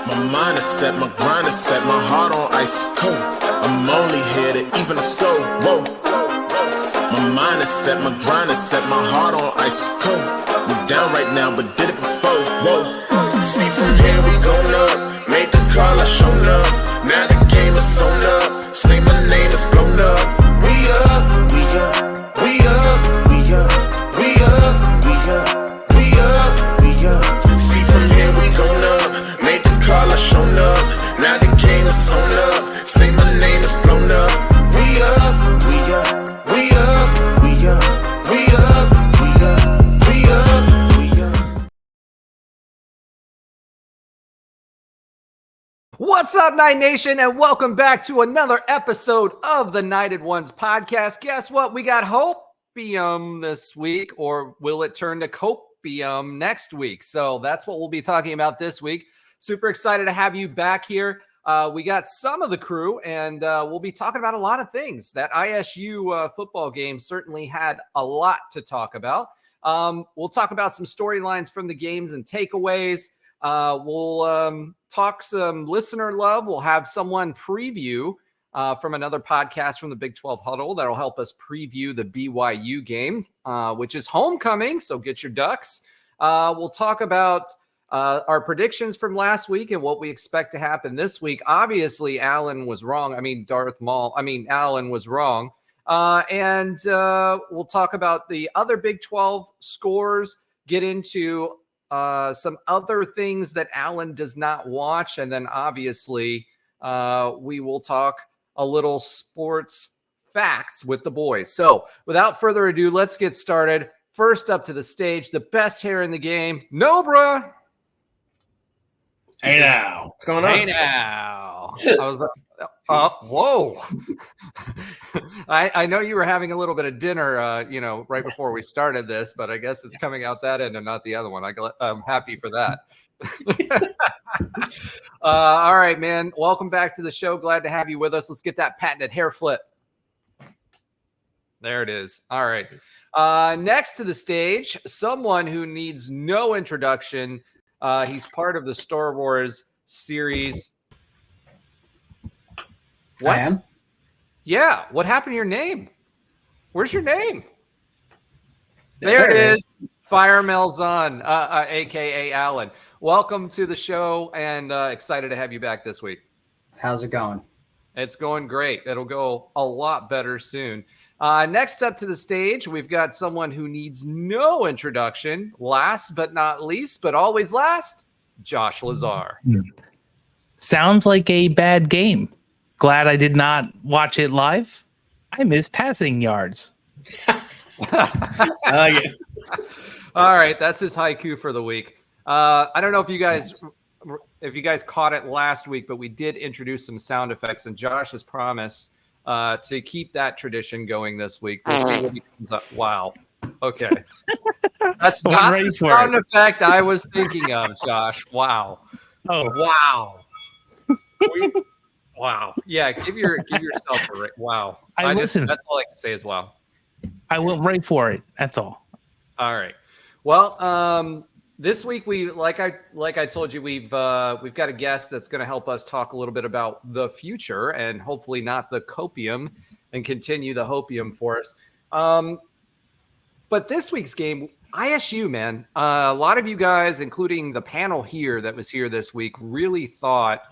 My mind is set, my grind is set, my heart on ice is cold. I'm only here to even a score. Whoa. My mind is set, my grind is set, my heart on ice is cold. We down right now, but did it before. Whoa. See from here we going up. Made the call, I shown up. Now the game is sewn up. Say my name is blown up. We up, we up, we up, we up, we up, we up, we up, we up. See from here we going up. Made the call, I shown up. Now the game is sewn up. Say my name is blown up. We up, we up, we up, we up, we up, we up, we up, we up. What's up, Knight Nation, and welcome back to another episode of the Knighted Ones podcast. Guess what? We got Hopium this week, or will it turn to Copium next week? So that's what we'll be talking about this week. Super excited to have you back here. We got some of the crew, and we'll be talking about a lot of things. That ISU football game certainly had a lot to talk about. We'll talk about some storylines from the games and takeaways. We'll talk some listener love. We'll have someone preview from another podcast from the Big 12 Huddle that'll help us preview the BYU game, which is homecoming, so get your ducks. We'll talk about our predictions from last week and what we expect to happen this week. Obviously, Alan was wrong. Alan was wrong. And we'll talk about the other Big 12 scores, get into some other things that Alan does not watch. And then obviously we will talk a little sports facts with the boys. So without further ado, let's get started. First up to the stage, the best hair in the game, Nobra. Hey now, what's going on? Hey now. I was whoa. I know you were having a little bit of dinner, right before we started this, but I guess it's coming out that end and not the other one. I'm happy for that. All right, man. Welcome back to the show. Glad to have you with us. Let's get that patented hair flip. There it is. All right. Next to the stage, someone who needs no introduction. He's part of the Star Wars series. What? I am? Yeah. What happened to your name? Where's your name? There it is. Fire Melzon, a.k.a. Alan. Welcome to the show, and excited to have you back this week. How's it going? It's going great. It'll go a lot better soon. Next up to the stage, we've got someone who needs no introduction. Last but not least, but always last, Josh Lazar. Sounds like a bad game. Glad I did not watch it live. I miss passing yards. I like it. All right, that's his haiku for the week. I don't know if you guys caught it last week, but we did introduce some sound effects, and Josh has promised to keep that tradition going this week. We'll see what he comes up. Wow. Okay. That's not the sound effect I was thinking of, Josh. Wow. Oh, wow. Wow. Yeah, give yourself a wow. That's all I can say is wow. I went right for it. That's all. All right. Well, this week we like I told you we've got a guest that's going to help us talk a little bit about the future and hopefully not the copium and continue the hopium for us. But this week's game, ISU, man, a lot of you guys, including the panel here that was here this week, really thought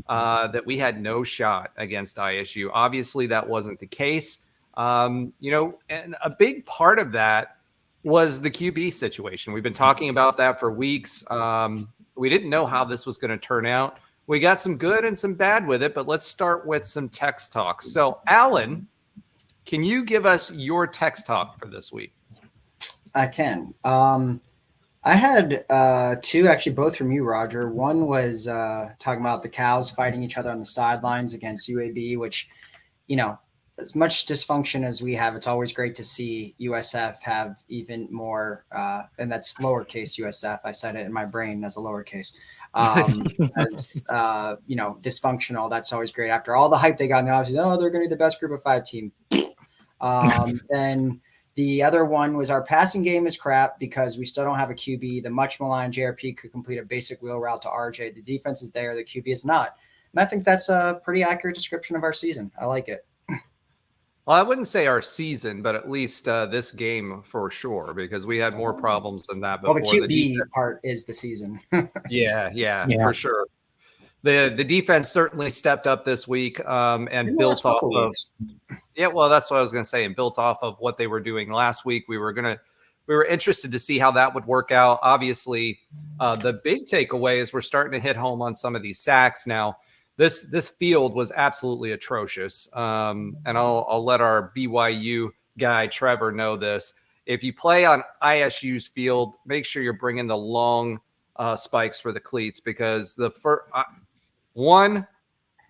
that we had no shot against ISU. Obviously, that wasn't the case. And a big part of that was the QB situation. We've been talking about that for weeks. We didn't know how this was going to turn out. We got some good and some bad with it, but let's start with some text talk. So, Alan, can you give us your text talk for this week? I can. I had two, actually, both from you, Roger. One was talking about the Cows fighting each other on the sidelines against UAB, which, as much dysfunction as we have, it's always great to see USF have even more, and that's lowercase USF. I said it in my brain as a lowercase. Dysfunctional. That's always great. After all the hype they got in the offseason, they're going to be the best group of 5 team. Then The other one was our passing game is crap because we still don't have a QB. The much maligned JRP could complete a basic wheel route to RJ. The defense is there. The QB is not. And I think that's a pretty accurate description of our season. I like it. Well, I wouldn't say our season, but at least this game for sure, because we had more problems than that before. Well, the QB part is the season. Yeah, for sure. The defense certainly stepped up this week and built off of. Yeah, well, that's what I was going to say, and built off of what they were doing last week. We were interested to see how that would work out. Obviously, the big takeaway is we're starting to hit home on some of these sacks now. This field was absolutely atrocious, and I'll let our BYU guy Trevor know this. If you play on ISU's field, make sure you're bringing the long spikes for the cleats, because the first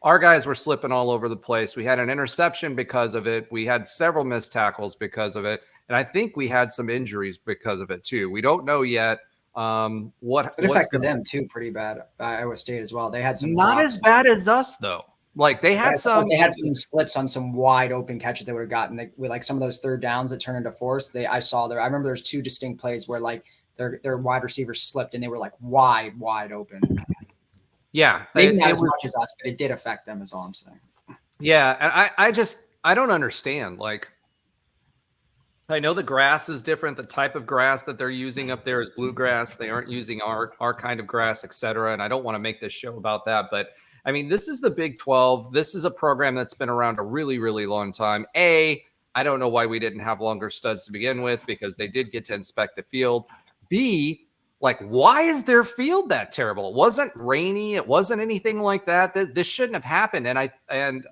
our guys were slipping all over the place. We had an interception because of it. We had several missed tackles because of it, and I think we had some injuries because of it too. We don't know yet. It affected them too pretty bad. Iowa State as well. They had some not as bad as us though. Like they had some slips on some wide open catches they would have gotten. With like some of those third downs that turned into fourths. I remember there's two distinct plays where like their wide receivers slipped and they were like wide open. Yeah, maybe not as much as us, but it did affect them. Is all I'm saying. Yeah, and I don't understand. Like, I know the grass is different. The type of grass that they're using up there is bluegrass. They aren't using our kind of grass, et cetera. And I don't want to make this show about that. But, I mean, this is the Big 12. This is a program that's been around a really, really long time. I don't know why we didn't have longer studs to begin with, because they did get to inspect the field. B, like, why is their field that terrible? It wasn't rainy. It wasn't anything like that. This shouldn't have happened. And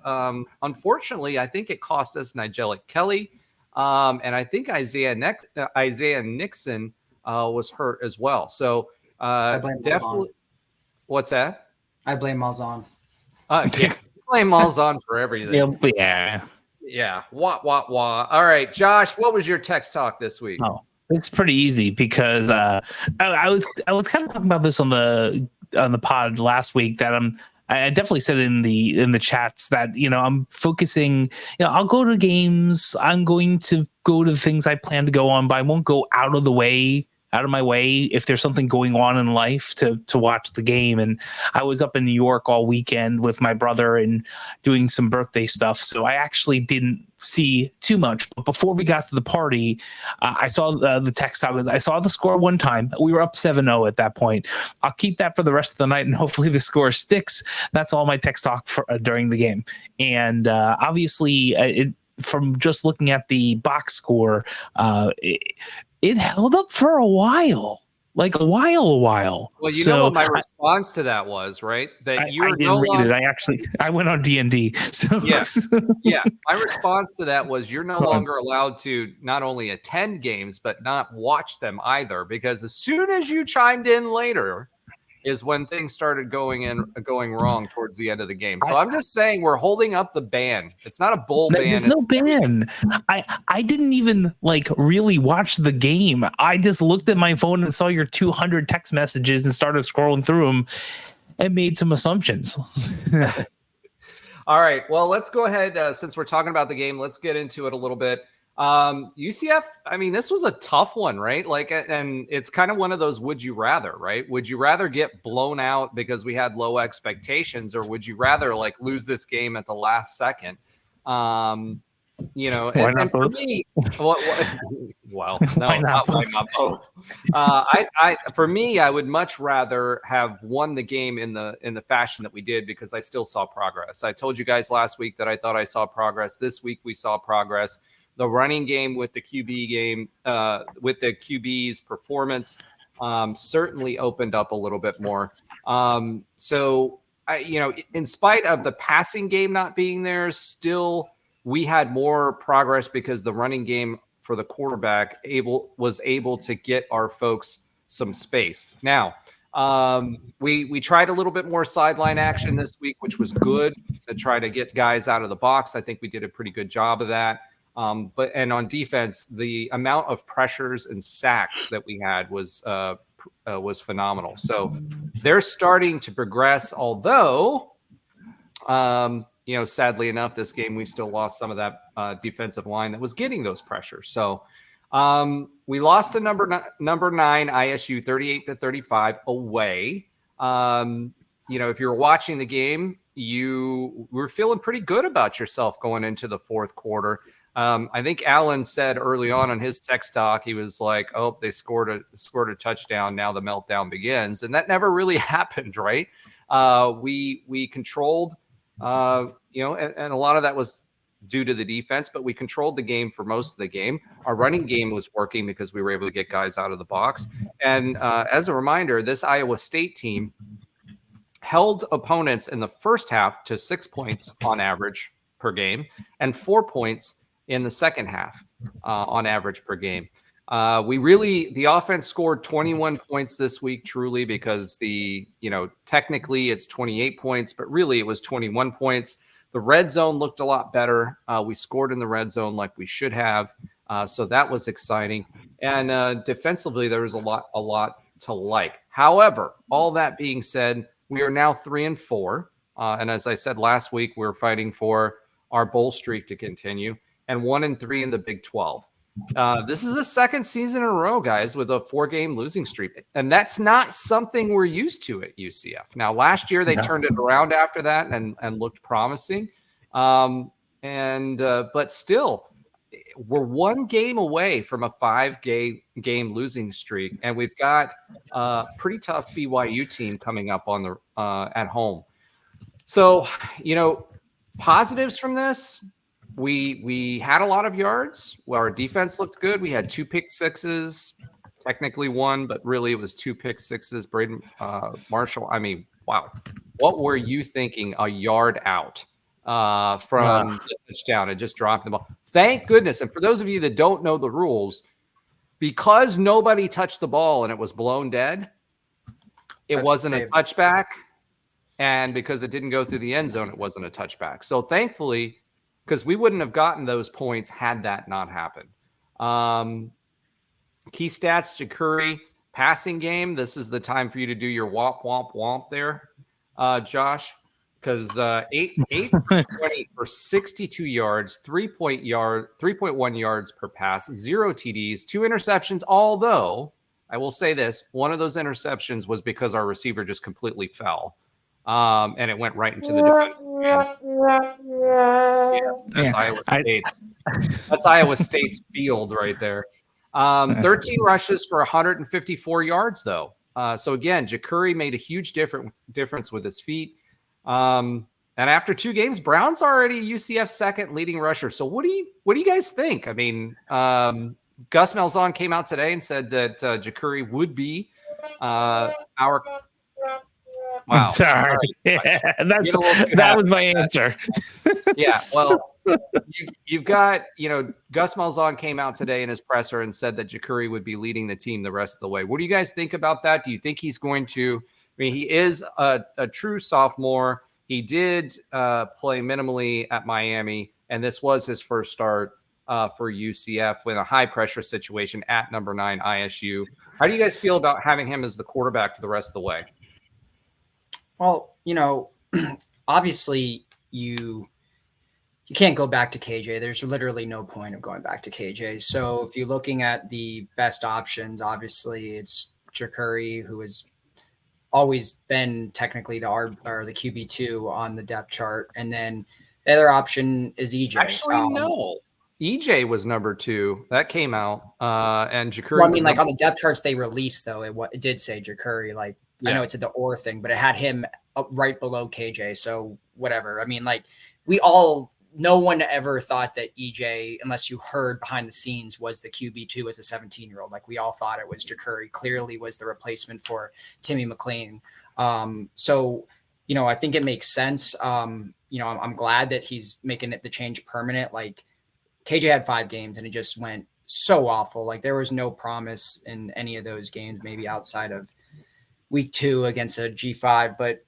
unfortunately, I think it cost us Nigel Kelly. And I think Isaiah Nixon was hurt as well. So I blame definitely. Malzahn. What's that? I blame Malzahn. Yeah, blame Malzahn for everything. Yeah. Wah. All right, Josh, what was your text talk this week? Oh, it's pretty easy because I was kind of talking about this on the pod last week that I definitely said in the chats that, I'm focusing, I'll go to games. I'm going to go to the things I plan to go on, but I won't go out of my way if there's something going on in life to watch the game. And I was up in New York all weekend with my brother and doing some birthday stuff. So I actually didn't see too much. But before we got to the party, I saw the text. I saw the score one time. We were up 7-0 at that point. I'll keep that for the rest of the night, and hopefully the score sticks. That's all my text talk for during the game. And obviously, from just looking at the box score, it held up for a while. Like a while. Well, know what my response to that was, right? That I didn't read it. I went on D&D. So yeah. My response to that was you're no longer allowed to not only attend games, but not watch them either. Because as soon as you chimed in later is when things started going wrong towards the end of the game. So I'm just saying we're holding up the ban. It's not a bull ban. There's no ban. I didn't even really watch the game. I just looked at my phone and saw your 200 text messages and started scrolling through them and made some assumptions. All right. Well, let's go ahead. Since we're talking about the game, let's get into it a little bit. UCF, I mean, this was a tough one, right? And it's kind of one of those would you rather, right? Would you rather get blown out because we had low expectations, or would you rather lose this game at the last second? And for me, well, no, why not both? For me, I would much rather have won the game in the fashion that we did, because I still saw progress. I told you guys last week that I thought I saw progress. This week we saw progress. The running game with the QB game, with the QB's performance, certainly opened up a little bit more. So in spite of the passing game not being there, still we had more progress because the running game for the quarterback was able to get our folks some space. Now, we tried a little bit more sideline action this week, which was good, to try to get guys out of the box. I think we did a pretty good job of that. But on defense, the amount of pressures and sacks that we had was phenomenal. So they're starting to progress, although, sadly enough, this game we still lost some of that defensive line that was getting those pressures. So We lost to number 9 ISU 38-35 away. If you're watching the game, you were feeling pretty good about yourself going into the fourth quarter. I think Alan said early on his text talk, he was like, "Oh, they scored a touchdown. Now the meltdown begins," and that never really happened, right? We controlled, and a lot of that was due to the defense, but we controlled the game for most of the game. Our running game was working because we were able to get guys out of the box. And as a reminder, this Iowa State team held opponents in the first half to 6 points on average per game and 4 points in the second half on average per game. The offense scored 21 points this week, truly, because technically it's 28 points, but really it was 21 points. The red zone looked a lot better. We scored in the red zone like we should have. So that was exciting. And defensively, there was a lot to like. However, all that being said, we are now 3-4. And as I said last week, we're fighting for our bowl streak to continue, and 1-3 in the Big 12. This is the second season in a row, guys, with a 4-game losing streak. And that's not something we're used to at UCF. Now, last year they turned it around after that and looked promising. But still, we're 1 game away from a 5-game losing streak. And we've got a pretty tough BYU team coming up on the at home. So, positives from this. We had a lot of yards. Well, our defense looked good. We had 2 pick sixes, technically 1, but really it was 2 pick sixes. Braden Marshall. I mean, wow. What were you thinking a yard out from the touchdown and just dropping the ball? Thank goodness. And for those of you that don't know the rules, because nobody touched the ball and it was blown dead, it wasn't a touchback. And because it didn't go through the end zone, it wasn't a touchback. So thankfully, because we wouldn't have gotten those points had that not happened. Key stats, Jacurri, passing game. This is the time for you to do your womp, womp, womp there, Josh. Because 8-20 for 62 yards, 3.1 yards per pass, 0 TDs, 2 interceptions. Although, I will say this, one of those interceptions was because our receiver just completely fell. And it went right into the defense. That's Iowa State's field right there. 13 rushes for 154 yards, though. So again, Jacurri made a huge difference with his feet. And after 2 games, Brown's already UCF's second leading rusher. So what do you guys think? I mean, Gus Malzahn came out today and said that Jacurri would be our. Wow. Sorry. Right. That was my answer. Yeah. Well, you've got, Gus Malzahn came out today in his presser and said that Jacurri would be leading the team the rest of the way. What do you guys think about that? Do you think he's going to, he is a true sophomore. He did play minimally at Miami, and this was his first start for UCF with a high pressure situation at number 9 ISU. How do you guys feel about having him as the quarterback for the rest of the way? Well, obviously you can't go back to KJ. There's literally no point of going back to KJ. So if you're looking at the best options, obviously it's Jacurri, who has always been technically the QB2 on the depth chart. And then the other option is EJ. Actually, no. EJ was number 2. That came out. And Jacurri. Well, I mean, on the depth charts they released, though, it did say Jacurri. I know it said the or thing, but it had him right below KJ. So whatever. I mean, no one ever thought that EJ, unless you heard behind the scenes, was the QB2 as a 17-year-old. We all thought it was Jacurri. Clearly was the replacement for Timmy McLean. So, I think it makes sense. I'm glad that he's making it the change permanent. KJ had 5 games and it just went so awful. There was no promise in any of those games, maybe outside of week 2 against a G5. But,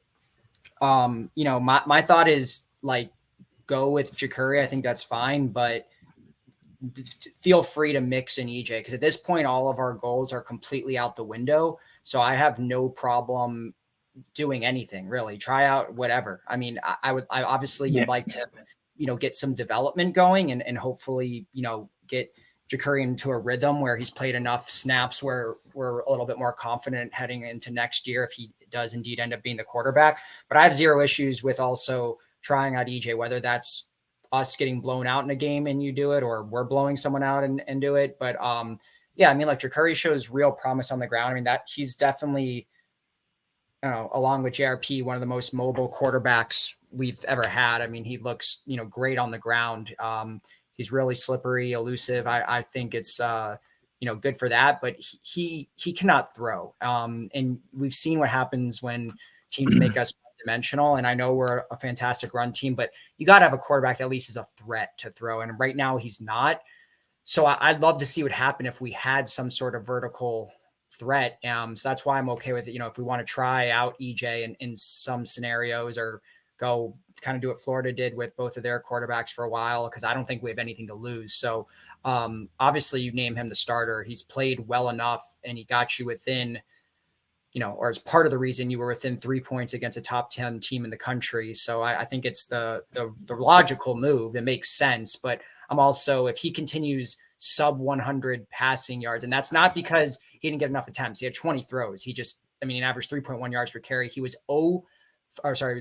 my thought is go with Jacurri. I think that's fine, but feel free to mix in EJ, because at this point, all of our goals are completely out the window. So I have no problem doing anything, really. Try out whatever. I mean, I obviously you'd like to, get some development going and hopefully, get Jacurri into a rhythm where he's played enough snaps where we're a little bit more confident heading into next year if he does indeed end up being the quarterback. But I have zero issues with also trying out EJ, whether that's us getting blown out in a game and you do it, or we're blowing someone out and do it. But yeah, I mean, like Jacurri shows real promise on the ground. I mean, that he's definitely, along with JRP, one of the most mobile quarterbacks we've ever had. I mean, he looks, great on the ground. He's really slippery, elusive. I think it's, good for that, but he cannot throw. And we've seen what happens when teams make us dimensional. And I know we're a fantastic run team, but you got to have a quarterback that at least is a threat to throw. And right now he's not. So I'd love to see what happened if we had some sort of vertical threat. So that's why I'm okay with it. If we want to try out EJ in some scenarios, or go kind of do what Florida did with both of their quarterbacks for a while, because I don't think we have anything to lose. So obviously you name him the starter. He's played well enough and he got you within, or as part of the reason you were within 3 points against a top 10 team in the country. So I think it's the logical move. It makes sense. But I'm also, if he continues sub 100 passing yards, and that's not because he didn't get enough attempts. He had 20 throws. He averaged 3.1 yards per carry. He was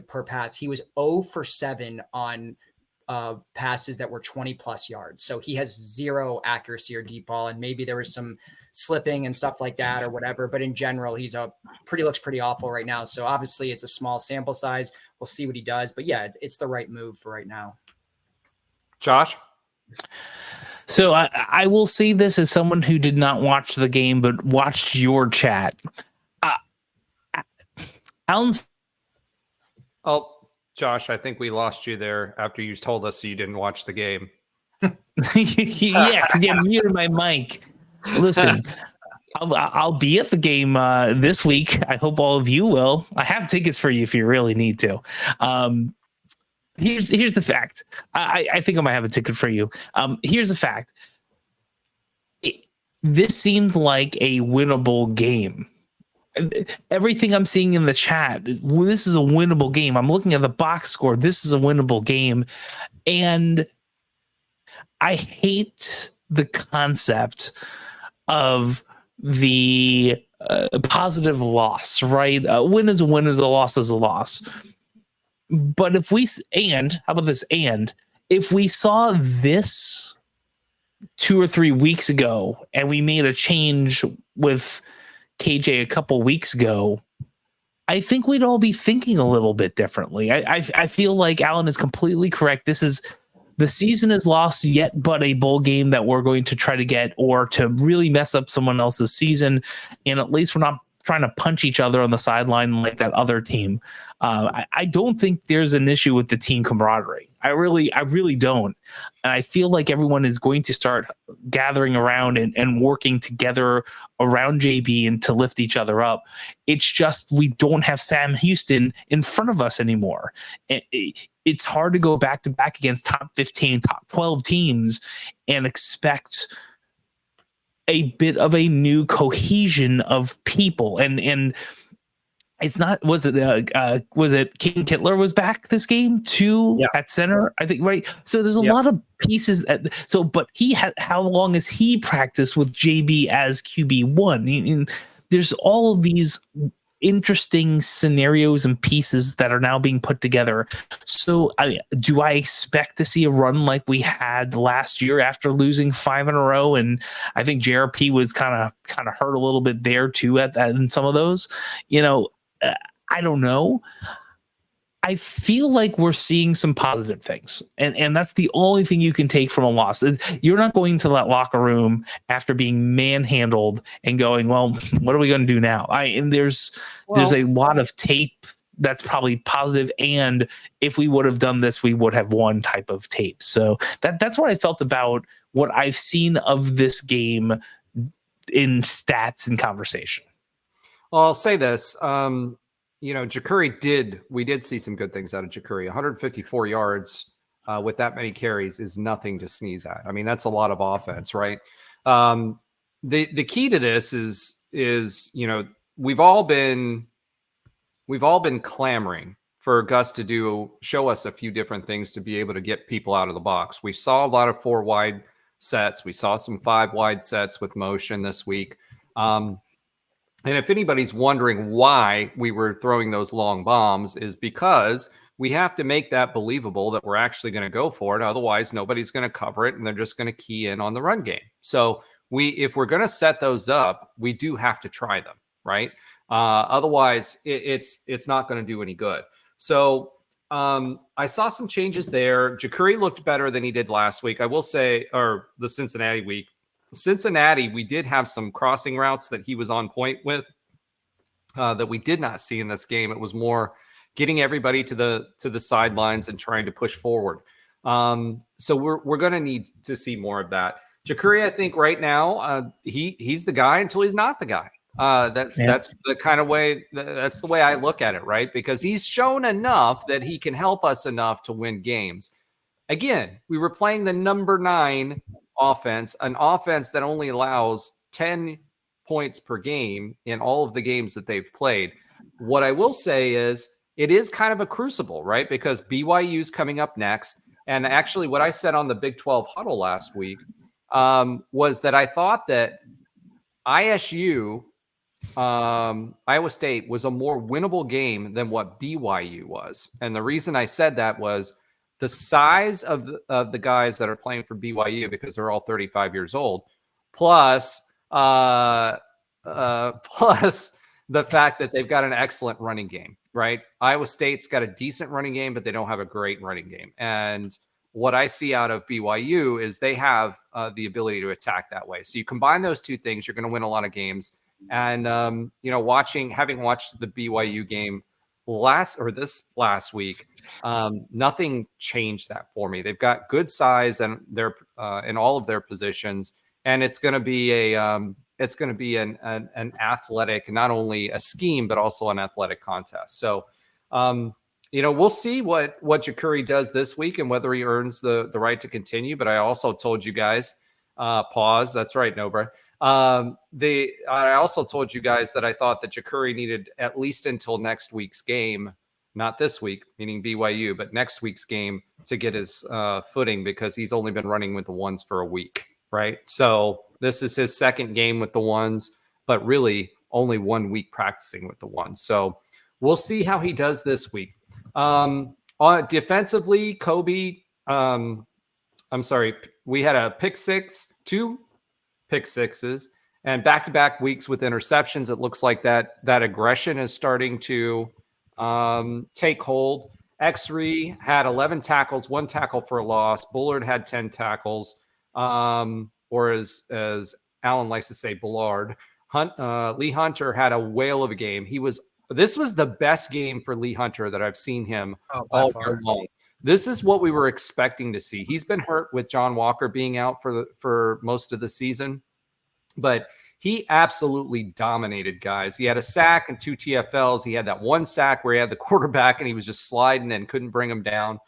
per pass. He was 0 for 7 on passes that were 20 plus yards. So he has zero accuracy or deep ball. And maybe there was some slipping and stuff like that or whatever. But in general, he's looks pretty awful right now. So obviously it's a small sample size. We'll see what he does. But yeah, it's the right move for right now. Josh? So I will say this as someone who did not watch the game, but watched your chat. Alan's. Oh, Josh, I think we lost you there after you told us you didn't watch the game. Yeah, because you muted my mic. Listen, I'll be at the game this week. I hope all of you will. I have tickets for you if you really need to. Here's the fact. I think I might have a ticket for you. Here's the fact. This seemed like a winnable game. Everything I'm seeing in the chat, this is a winnable game. I'm looking at the box score. This is a winnable game. And I hate the concept of the positive loss, right? Win is a win, is a loss is a loss. But how about this? And if we saw this 2 or 3 weeks ago and we made a change with KJ a couple weeks ago, I think we'd all be thinking a little bit differently. I feel like Alan is completely correct. The season is lost, yet but a bowl game that we're going to try to get, or to really mess up someone else's season. And at least we're not trying to punch each other on the sideline like that other team. I don't think there's an issue with the team camaraderie. I really don't. And I feel like everyone is going to start gathering around and working together around JB and to lift each other up. It's just we don't have Sam Houston in front of us anymore. It's hard to go back to back against top 15, top 12 teams and expect a bit of a new cohesion of people. And it's not, was it King Kittler was back this game too? Yeah. At center, I think, right? So there's a lot of pieces. But how long has he practiced with JB as QB1? And there's all of these interesting scenarios and pieces that are now being put together. So do I expect to see a run like we had last year after losing 5 in a row? And I think JRP was kind of hurt a little bit there too at in some of those. I don't know. I feel like we're seeing some positive things, and that's the only thing you can take from a loss. You're not going to that locker room after being manhandled and going, well, what are we going to do now? There's a lot of tape that's probably positive, and if we would have done this, we would have won type of tape. So that's what I felt about what I've seen of this game in stats and conversation. Well, I'll say this. Jacurri we did see some good things out of Jacurri. 154 yards with that many carries is nothing to sneeze at. I mean, that's a lot of offense, right? The key to this is we've all been clamoring for Gus to show us a few different things to be able to get people out of the box. We saw a lot of 4 wide sets. We saw some 5 wide sets with motion this week. And if anybody's wondering why we were throwing those long bombs, is because we have to make that believable that we're actually going to go for it. Otherwise, nobody's going to cover it, and they're just going to key in on the run game. So if we're going to set those up, we do have to try them, right? Otherwise, it's not going to do any good. So I saw some changes there. Jacurri looked better than he did last week, I will say, or the Cincinnati week. Cincinnati, we did have some crossing routes that he was on point with that we did not see in this game. It was more getting everybody to the sidelines and trying to push forward. So we're going to need to see more of that. Jacurri, I think right now he's the guy until he's not the guy. That's the kind of way. That's the way I look at it, right? Because he's shown enough that he can help us enough to win games. Again, we were playing the number 9 offense, an offense that only allows 10 points per game in all of the games that they've played. What I will say is it is kind of a crucible, right? Because BYU's coming up next. And actually what I said on the Big 12 huddle last week was that I thought that ISU, Iowa State, was a more winnable game than what BYU was. And the reason I said that was the size of the guys that are playing for BYU, because they're all 35 years old, plus the fact that they've got an excellent running game, right? Iowa State's got a decent running game, but they don't have a great running game. And what I see out of BYU is they have the ability to attack that way. So you combine those two things, you're going to win a lot of games. And, having watched the BYU game this last week, nothing changed that for me. They've got good size and they're in all of their positions, and it's going to be an athletic, not only a scheme but also an athletic contest. So we'll see what Jacurri does this week and whether he earns the right to continue. But I also told you guys, pause. That's right, Nobra. I also told you guys that I thought that Jacurri needed at least until next week's game, not this week, meaning BYU, but next week's game, to get his footing, because he's only been running with the ones for a week, right? So this is his second game with the ones, but really only 1 week practicing with the ones. So we'll see how he does this week. Defensively, Kobe, we had a pick six, 2 pick sixes, and back-to-back weeks with interceptions. It looks like that aggression is starting to take hold. X-Re had 11 tackles, 1 tackle for a loss. Bullard had 10 tackles, or as Alan likes to say, Bullard. Lee Hunter had a whale of a game. This was the best game for Lee Hunter that I've seen him all year long. This is what we were expecting to see. He's been hurt with John Walker being out for most of the season, but he absolutely dominated guys. He had a sack and 2 TFLs. He had that 1 sack where he had the quarterback and he was just sliding and couldn't bring him down.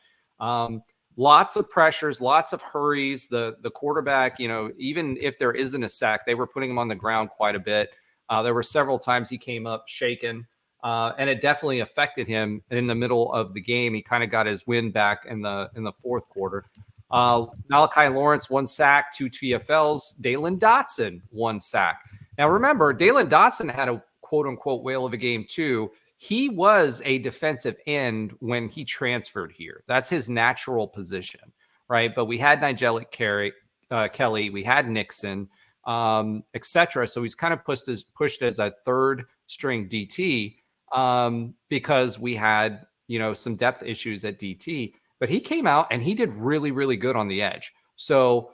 Lots of pressures, lots of hurries. The quarterback, even if there isn't a sack, they were putting him on the ground quite a bit. There were several times he came up shaken. And it definitely affected him in the middle of the game. He kind of got his wind back in the fourth quarter. Malachi Lawrence, 1 sack, 2 TFLs. Dalen Dotson, 1 sack. Now remember, Dalen Dotson had a quote-unquote whale of a game too. He was a defensive end when he transferred here. That's his natural position, right? But we had Nigel Kelly, we had Nixon, etc. So he's kind of pushed as a third string DT. Because we had, some depth issues at DT, but he came out and he did really, really good on the edge. So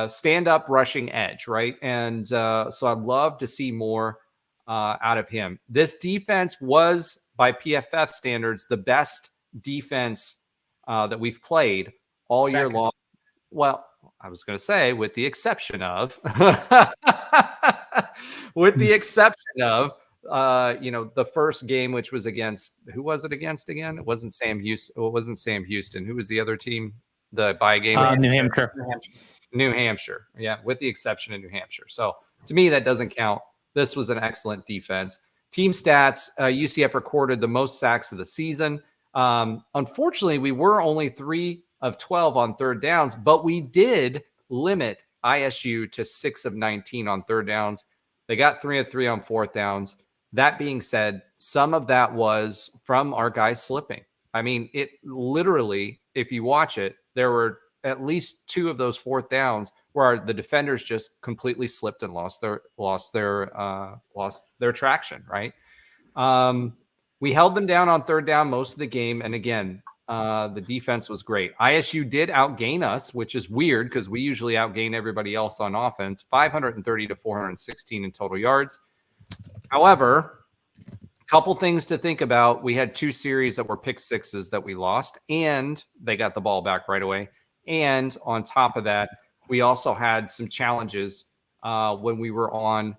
stand up rushing edge, right? And so I'd love to see more out of him. This defense was, by PFF standards, the best defense that we've played all year long. Well, I was going to say, with the exception of, the first game, which was against, who was it against again? It wasn't Sam Houston. It wasn't Sam Houston. Who was the other team? The bye game? New Hampshire. Yeah, with the exception of New Hampshire. So to me, that doesn't count. This was an excellent defense. Team stats, UCF recorded the most sacks of the season. Unfortunately, we were only 3 of 12 on third downs, but we did limit ISU to 6 of 19 on third downs. They got 3 of 3 on fourth downs. That being said, some of that was from our guys slipping. I mean, it literally, if you watch it, there were at least 2 of those fourth downs where the defenders just completely slipped and lost their traction, right? We held them down on third down most of the game. And again, the defense was great. ISU did outgain us, which is weird because we usually outgain everybody else on offense, 530 to 416 in total yards. However, a couple things to think about. We had 2 series that were pick sixes that we lost, and they got the ball back right away. And on top of that, we also had some challenges when we were on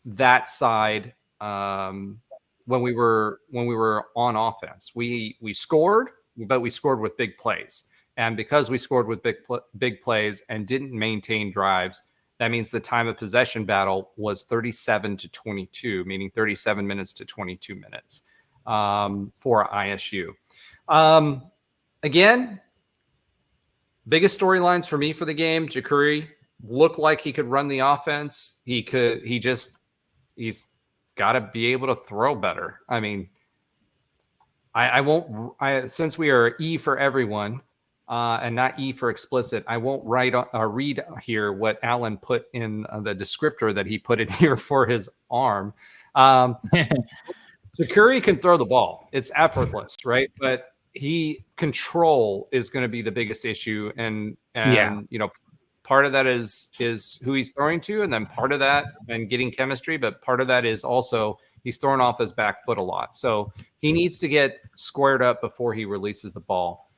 that side. When we were on offense, we scored, but we scored with big plays. And because we scored with big plays and didn't maintain drives, that means the time of possession battle was 37 to 22, meaning 37 minutes to 22 minutes for ISU. Again, biggest storylines for me for the game, Jacurri looked like he could run the offense. He's got to be able to throw better. I mean, since we are E for everyone and not E for explicit, I won't read here what Alan put in the descriptor that he put in here for his arm. Jacurri can throw the ball. It's effortless, right? But control is going to be the biggest issue. And part of that is who he's throwing to, and then part of that and getting chemistry, but part of that is also he's throwing off his back foot a lot. So he needs to get squared up before he releases the ball.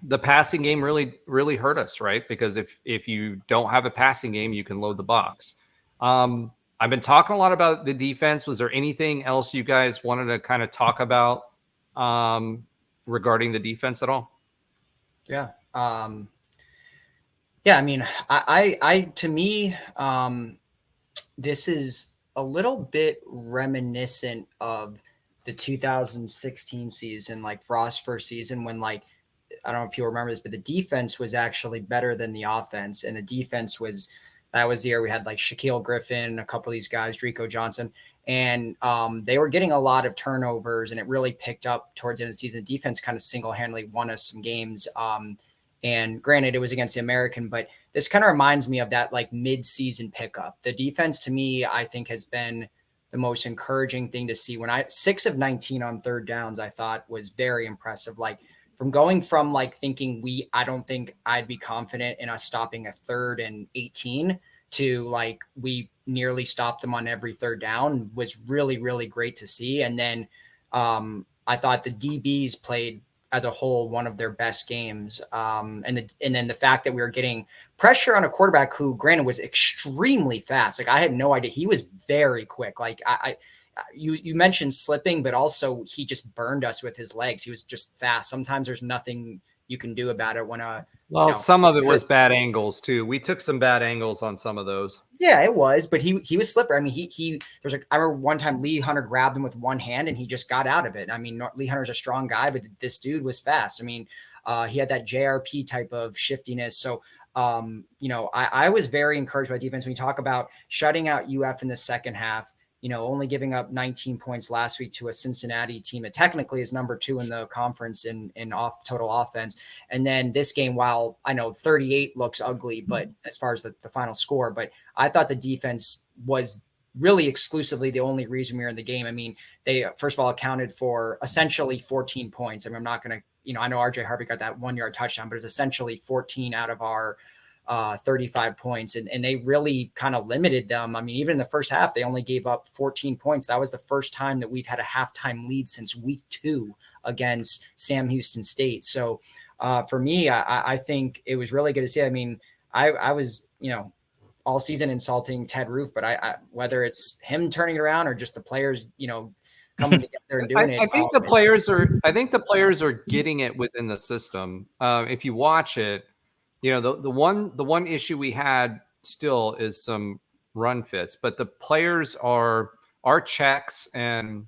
The passing game really, really hurt us, right? Because if you don't have a passing game, you can load the box. I've been talking a lot about the defense. Was there anything else you guys wanted to kind of talk about regarding the defense at all? Yeah. Yeah. I mean, I to me, this is a little bit reminiscent of the 2016 season, like Frost's first season, when I don't know if you remember this, but the defense was actually better than the offense. And the defense that was the year we had like Shaquille Griffin, a couple of these guys, Drico Johnson, and they were getting a lot of turnovers, and it really picked up towards the end of the season. The defense kind of single-handedly won us some games. And granted, it was against the American, but this kind of reminds me of that like mid-season pickup. The defense to me, I think, has been the most encouraging thing to see. 6 of 19 on third downs, I thought was very impressive. Like from going from like thinking I don't think I'd be confident in us stopping a 3rd and 18 to like we nearly stopped them on every third down was really, really great to see. And then I thought the DBs played as a whole one of their best games. And then the fact that we were getting pressure on a quarterback who, granted, was extremely fast. Like I had no idea. He was very quick. Like you mentioned slipping, but also he just burned us with his legs. He was just fast. Sometimes there's nothing you can do about it when some of it was bad angles too. We took some bad angles on some of those. Yeah, it was, but he was slippery. I mean, I remember one time Lee Hunter grabbed him with one hand and he just got out of it. I mean, Lee Hunter's a strong guy, but this dude was fast. I mean, he had that JRP type of shiftiness. So, I was very encouraged by defense. When you talk about shutting out UF in the second half, only giving up 19 points last week to a Cincinnati team that technically is number 2 in the conference in off total offense. And then this game, while I know 38 looks ugly, but as far as the final score, but I thought the defense was really exclusively the only reason we were in the game. I mean, they, first of all, accounted for essentially 14 points. I mean, I'm not going to, I know RJ Harvey got that 1-yard touchdown, but it's essentially 14 out of our 35 points. And they really kind of limited them. I mean, even in the first half, they only gave up 14 points. That was the first time that we've had a halftime lead since week 2 against Sam Houston State. So for me, I think it was really good to see. I mean, I was, all season insulting Ted Roof, but I whether it's him turning it around or just the players, coming together and doing it. I think the players are getting it within the system. If you watch it, the one issue we had still is some run fits, but the players our checks and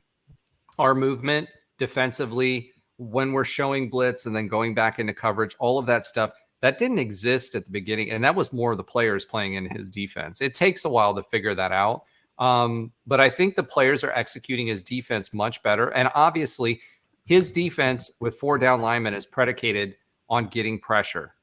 our movement defensively when we're showing blitz and then going back into coverage, all of that stuff, That didn't exist at the beginning, and that was more of the players playing in his defense. It takes a while to figure that out. But I think the players are executing his defense much better. And obviously, his defense with 4 down linemen is predicated on getting pressure.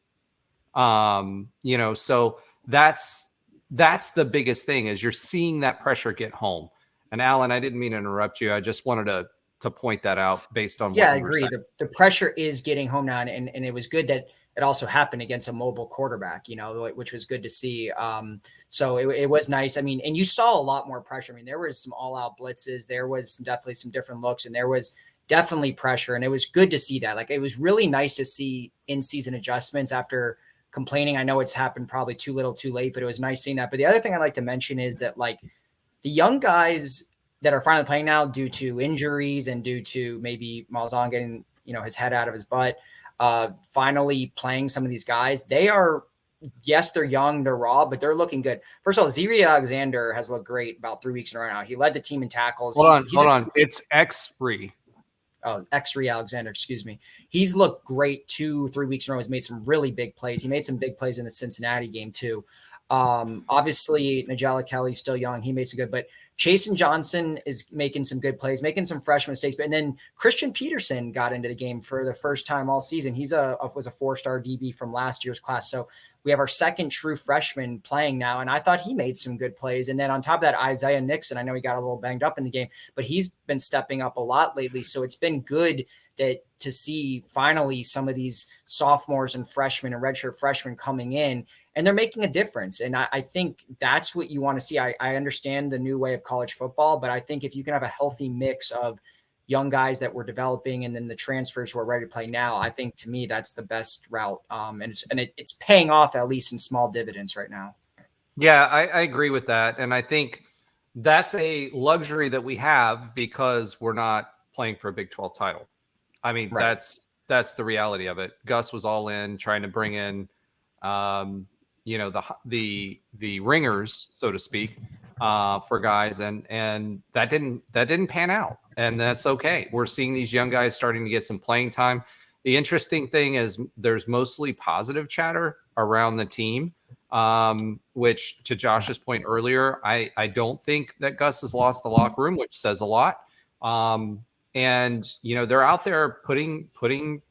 So that's the biggest thing is you're seeing that pressure get home. And Alan, I didn't mean to interrupt you. I just wanted to point that out based on what I you were agree. saying. The pressure is getting home now, and it was good that it also happened against a mobile quarterback, which was good to see. So it was nice. I mean, and you saw a lot more pressure. I mean, there was some all-out blitzes. There was definitely some different looks, and there was definitely pressure, and it was good to see that. Like, it was really nice to see in-season adjustments after complaining. I know it's happened probably too little, too late, but it was nice seeing that. But the other thing I'd like to mention is that, like, the young guys that are finally playing now due to injuries and due to maybe Malzahn getting, his head out of his butt, finally playing some of these guys, they are, yes, they're young, they're raw, but they're looking good. First of all, Ziri Alexander has looked great about 3 weeks in a row now. He led the team in tackles. Hold on. It's X-Re. Oh, Xri Alexander, excuse me. He's looked great 2-3 weeks in a row. He's made some really big plays. He made some big plays in the Cincinnati game too. Obviously, Nigella Kelly's still young. He made some good, but Chasen Johnson is making some good plays, making some fresh mistakes. And then Christian Peterson got into the game for the first time all season. He's was a 4-star DB from last year's class. So we have our second true freshman playing now. And I thought he made some good plays. And then on top of that, Isaiah Nixon, I know he got a little banged up in the game, but he's been stepping up a lot lately. So it's been good to see finally some of these sophomores and freshmen and redshirt freshmen coming in, and they're making a difference. And I think that's what you want to see. I understand the new way of college football, but I think if you can have a healthy mix of young guys that we're developing and then the transfers who are ready to play now, I think to me that's the best route. And it's paying off at least in small dividends right now. Yeah, I agree with that. And I think that's a luxury that we have because we're not playing for a Big 12 title. I mean, right. that's the reality of it. Gus was all in trying to bring in, the ringers, so to speak, for guys, and that didn't pan out, and that's okay. We're seeing these young guys starting to get some playing time. The interesting thing is there's mostly positive chatter around the team, which, to Josh's point earlier, I don't think that Gus has lost the locker room, which says a lot. And they're out there putting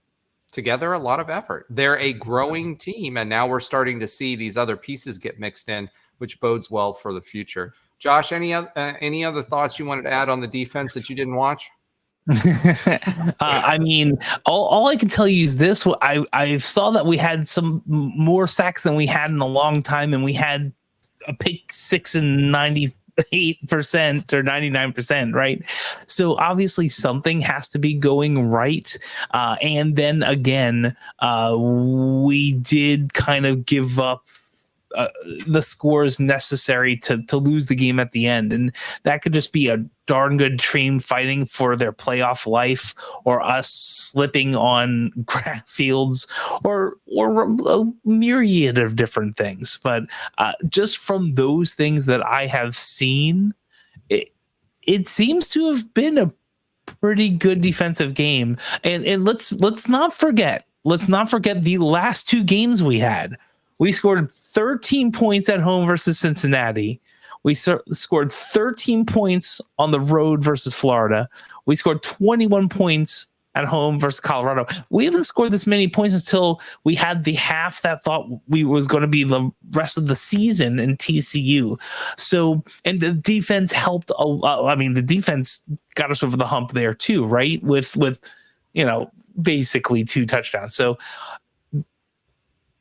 together a lot of effort. They're a growing team, and now we're starting to see these other pieces get mixed in, which bodes well for the future. Josh, any other thoughts you wanted to add on the defense that you didn't watch? I mean, all I can tell you is this: I saw that we had some more sacks than we had in a long time, and we had a pick six and 98% or 99%, right? So obviously something has to be going right. And then again, we did kind of give up the scores necessary to lose the game at the end. And that could just be a darn good team fighting for their playoff life, or us slipping on grass fields, or a myriad of different things. But just from those things that I have seen, it seems to have been a pretty good defensive game. And let's not forget the last 2 games we had. We scored 13 points at home versus Cincinnati. We scored 13 points on the road versus Florida. We scored 21 points at home versus Colorado. We haven't scored this many points until we had the half that thought we was going to be the rest of the season in TCU. So, and the defense helped a lot. I mean, the defense got us over the hump there too, right? With basically 2 touchdowns. So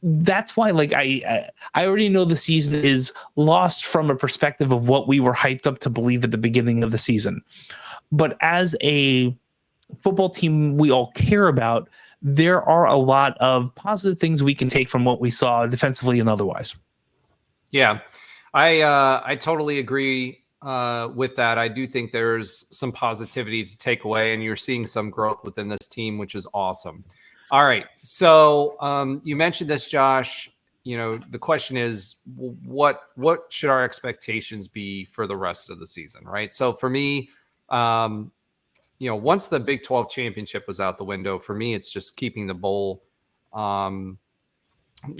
that's why, like, I already know the season is lost from a perspective of what we were hyped up to believe at the beginning of the season. But as a football team we all care about, there are a lot of positive things we can take from what we saw defensively and otherwise. Yeah, I totally agree with that. I do think there's some positivity to take away, and you're seeing some growth within this team, which is awesome. All right. So you mentioned this, Josh. The question is, what should our expectations be for the rest of the season, right? So for me, once the Big 12 championship was out the window, for me, it's just keeping the bowl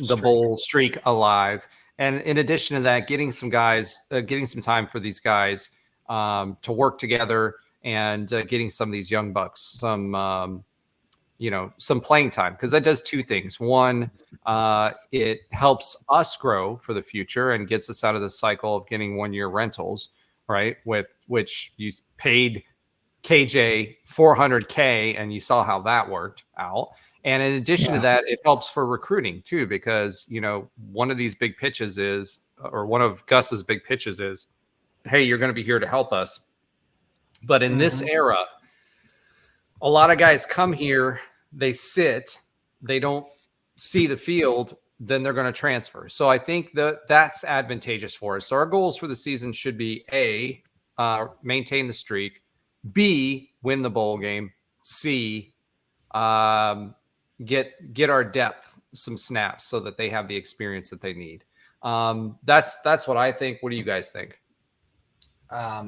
the bowl streak alive. And in addition to that, getting some time for these guys to work together and getting some of these young bucks some playing time, because that does two things. One, it helps us grow for the future and gets us out of the cycle of getting 1-year rentals, right? With which you paid KJ $400K and you saw how that worked out. And in addition to that, it helps for recruiting too, because, one of these big pitches one of Gus's big pitches is, hey, you're going to be here to help us. But in this era, a lot of guys come here, they sit, they don't see the field, then they're going to transfer. So I think that's advantageous for us. So our goals for the season should be A, maintain the streak, B, win the bowl game, C, get our depth some snaps so that they have the experience that they need. That's what I think. What do you guys think? I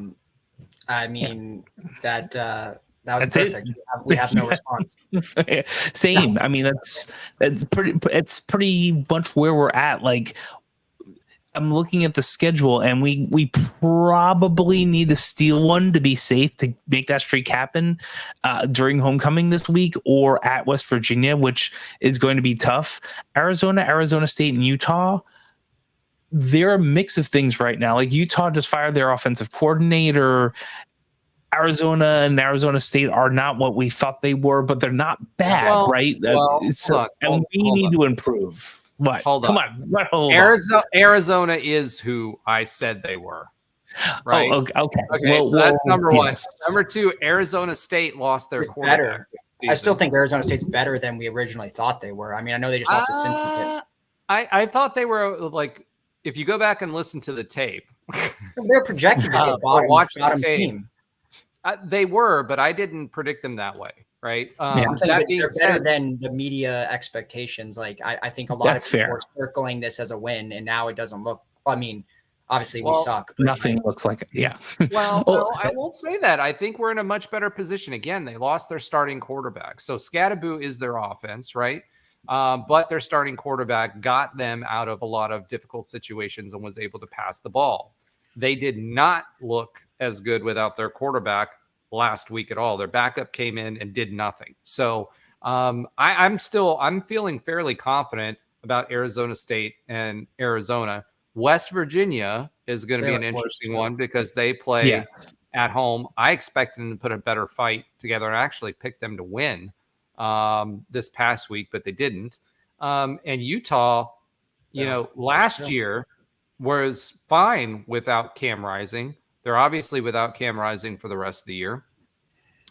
mean, that was perfect. We have no response. Same. I mean, it's pretty much where we're at. Like, I'm looking at the schedule, and we probably need to steal one to be safe to make that streak happen during homecoming this week, or at West Virginia, which is going to be tough. Arizona State, and Utah, they're a mix of things right now. Like, Utah just fired their offensive coordinator. Arizona and Arizona State are not what we thought they were, but they're not bad, right? We need to improve. What? Come on. Arizona is who I said they were. Right. Oh, okay. So that's number one. Number two, Arizona State lost their quarterback. I still think Arizona State's better than we originally thought they were. I mean, I know they just lost to Cincinnati. I thought they were, like, if you go back and listen to the tape, they're projected to be a bottom team. They were, but I didn't predict them that way. Right. I'm saying they're better than the media expectations. Like, I think a lot of people are circling this as a win, and now it doesn't look. I mean, obviously we suck. But nothing looks like it. Yeah. Well, I won't say that. I think we're in a much better position. Again, they lost their starting quarterback, so Scattaboo is their offense, right? But their starting quarterback got them out of a lot of difficult situations and was able to pass the ball. They did not look as good without their quarterback last week at all. Their backup came in and did nothing. So I'm feeling fairly confident about Arizona State and Arizona. West Virginia is going to be an interesting one because they play at home. I expect them to put a better fight together, and I actually picked them to win this past week, but they didn't. And Utah, last year was fine without Cam Rising. They're obviously without Cam Rising for the rest of the year.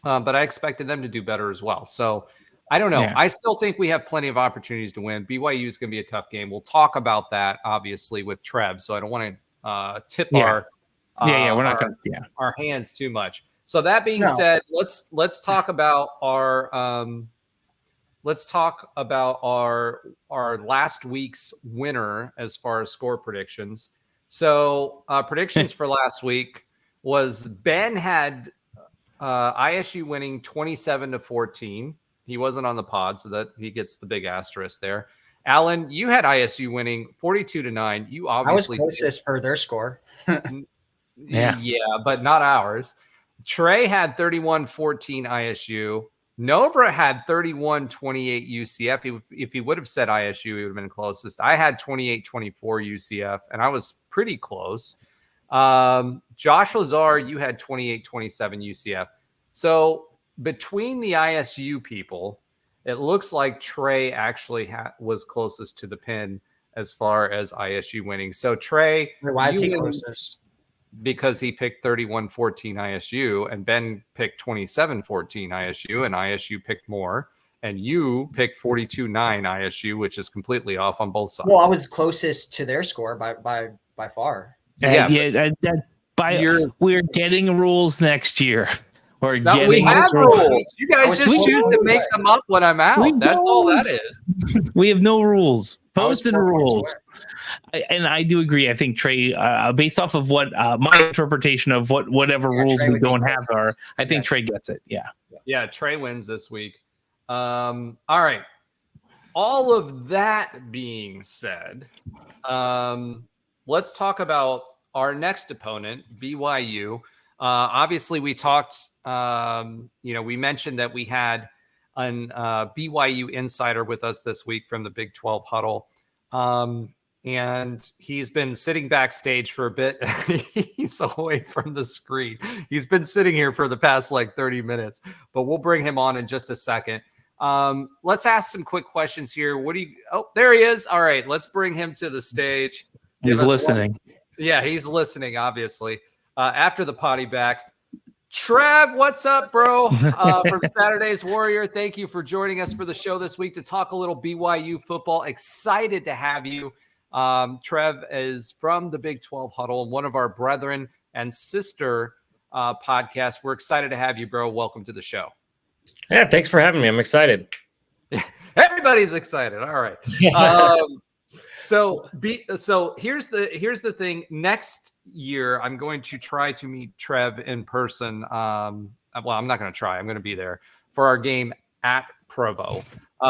But I expected them to do better as well. So I don't know. Yeah. I still think we have plenty of opportunities to win. BYU is going to be a tough game. We'll talk about that, obviously, with Trev. So I don't want to tip our hands too much. So that being said, let's talk about our last week's winner as far as score predictions. So predictions for last week was Ben had ISU winning 27-14. He wasn't on the pod, so that he gets the big asterisk there. Alan, you had ISU winning 42-9. You obviously I was closest for their score. yeah, but not ours. Trey had 31-14 ISU. Nobra had 31-28 UCF. If he would have said ISU, he would have been closest. I had 28-24 UCF, and I was pretty close. Josh Lazar, you had 28-27 UCF. So between the ISU people, it looks like Trey actually was closest to the pin as far as ISU winning. So Trey, why is he closest? Because he picked 31-14 ISU, and Ben picked 27-14 ISU, and ISU picked more, and you picked 42-9 ISU, which is completely off on both sides. Well, I was closest to their score by far. We're getting rules next year. We have rules. You guys just choose to make them up when I'm out. That's all that is. We have no rules. Posted rules. And I do agree. I think Trey, based off of what my interpretation of whatever rules we don't have are, I think Trey gets it. Yeah. Yeah, Trey wins this week. All right. all of that being said, let's talk about our next opponent, BYU. Obviously, we talked, we mentioned that we had an BYU insider with us this week from the Big 12 huddle. And he's been sitting backstage for a bit. He's away from the screen. He's been sitting here for the past 30 minutes, but we'll bring him on in just a second. Let's ask some quick questions here. Oh, there he is. All right, let's bring him to the stage. He's listening. Yeah, he's listening, obviously. After the potty back. Trev, what's up, bro? From Saturday's Warrior. Thank you for joining us for the show this week to talk a little BYU football. Excited to have you. Trev is from the Big 12 Huddle, one of our brethren and sister podcasts. We're excited to have you, bro. Welcome to the show. Yeah, thanks for having me. I'm excited. Everybody's excited. All right. So here's the thing. Next year, I'm going to try to meet Trev in person. Well, I'm not going to try. I'm going to be there for our game at Provo.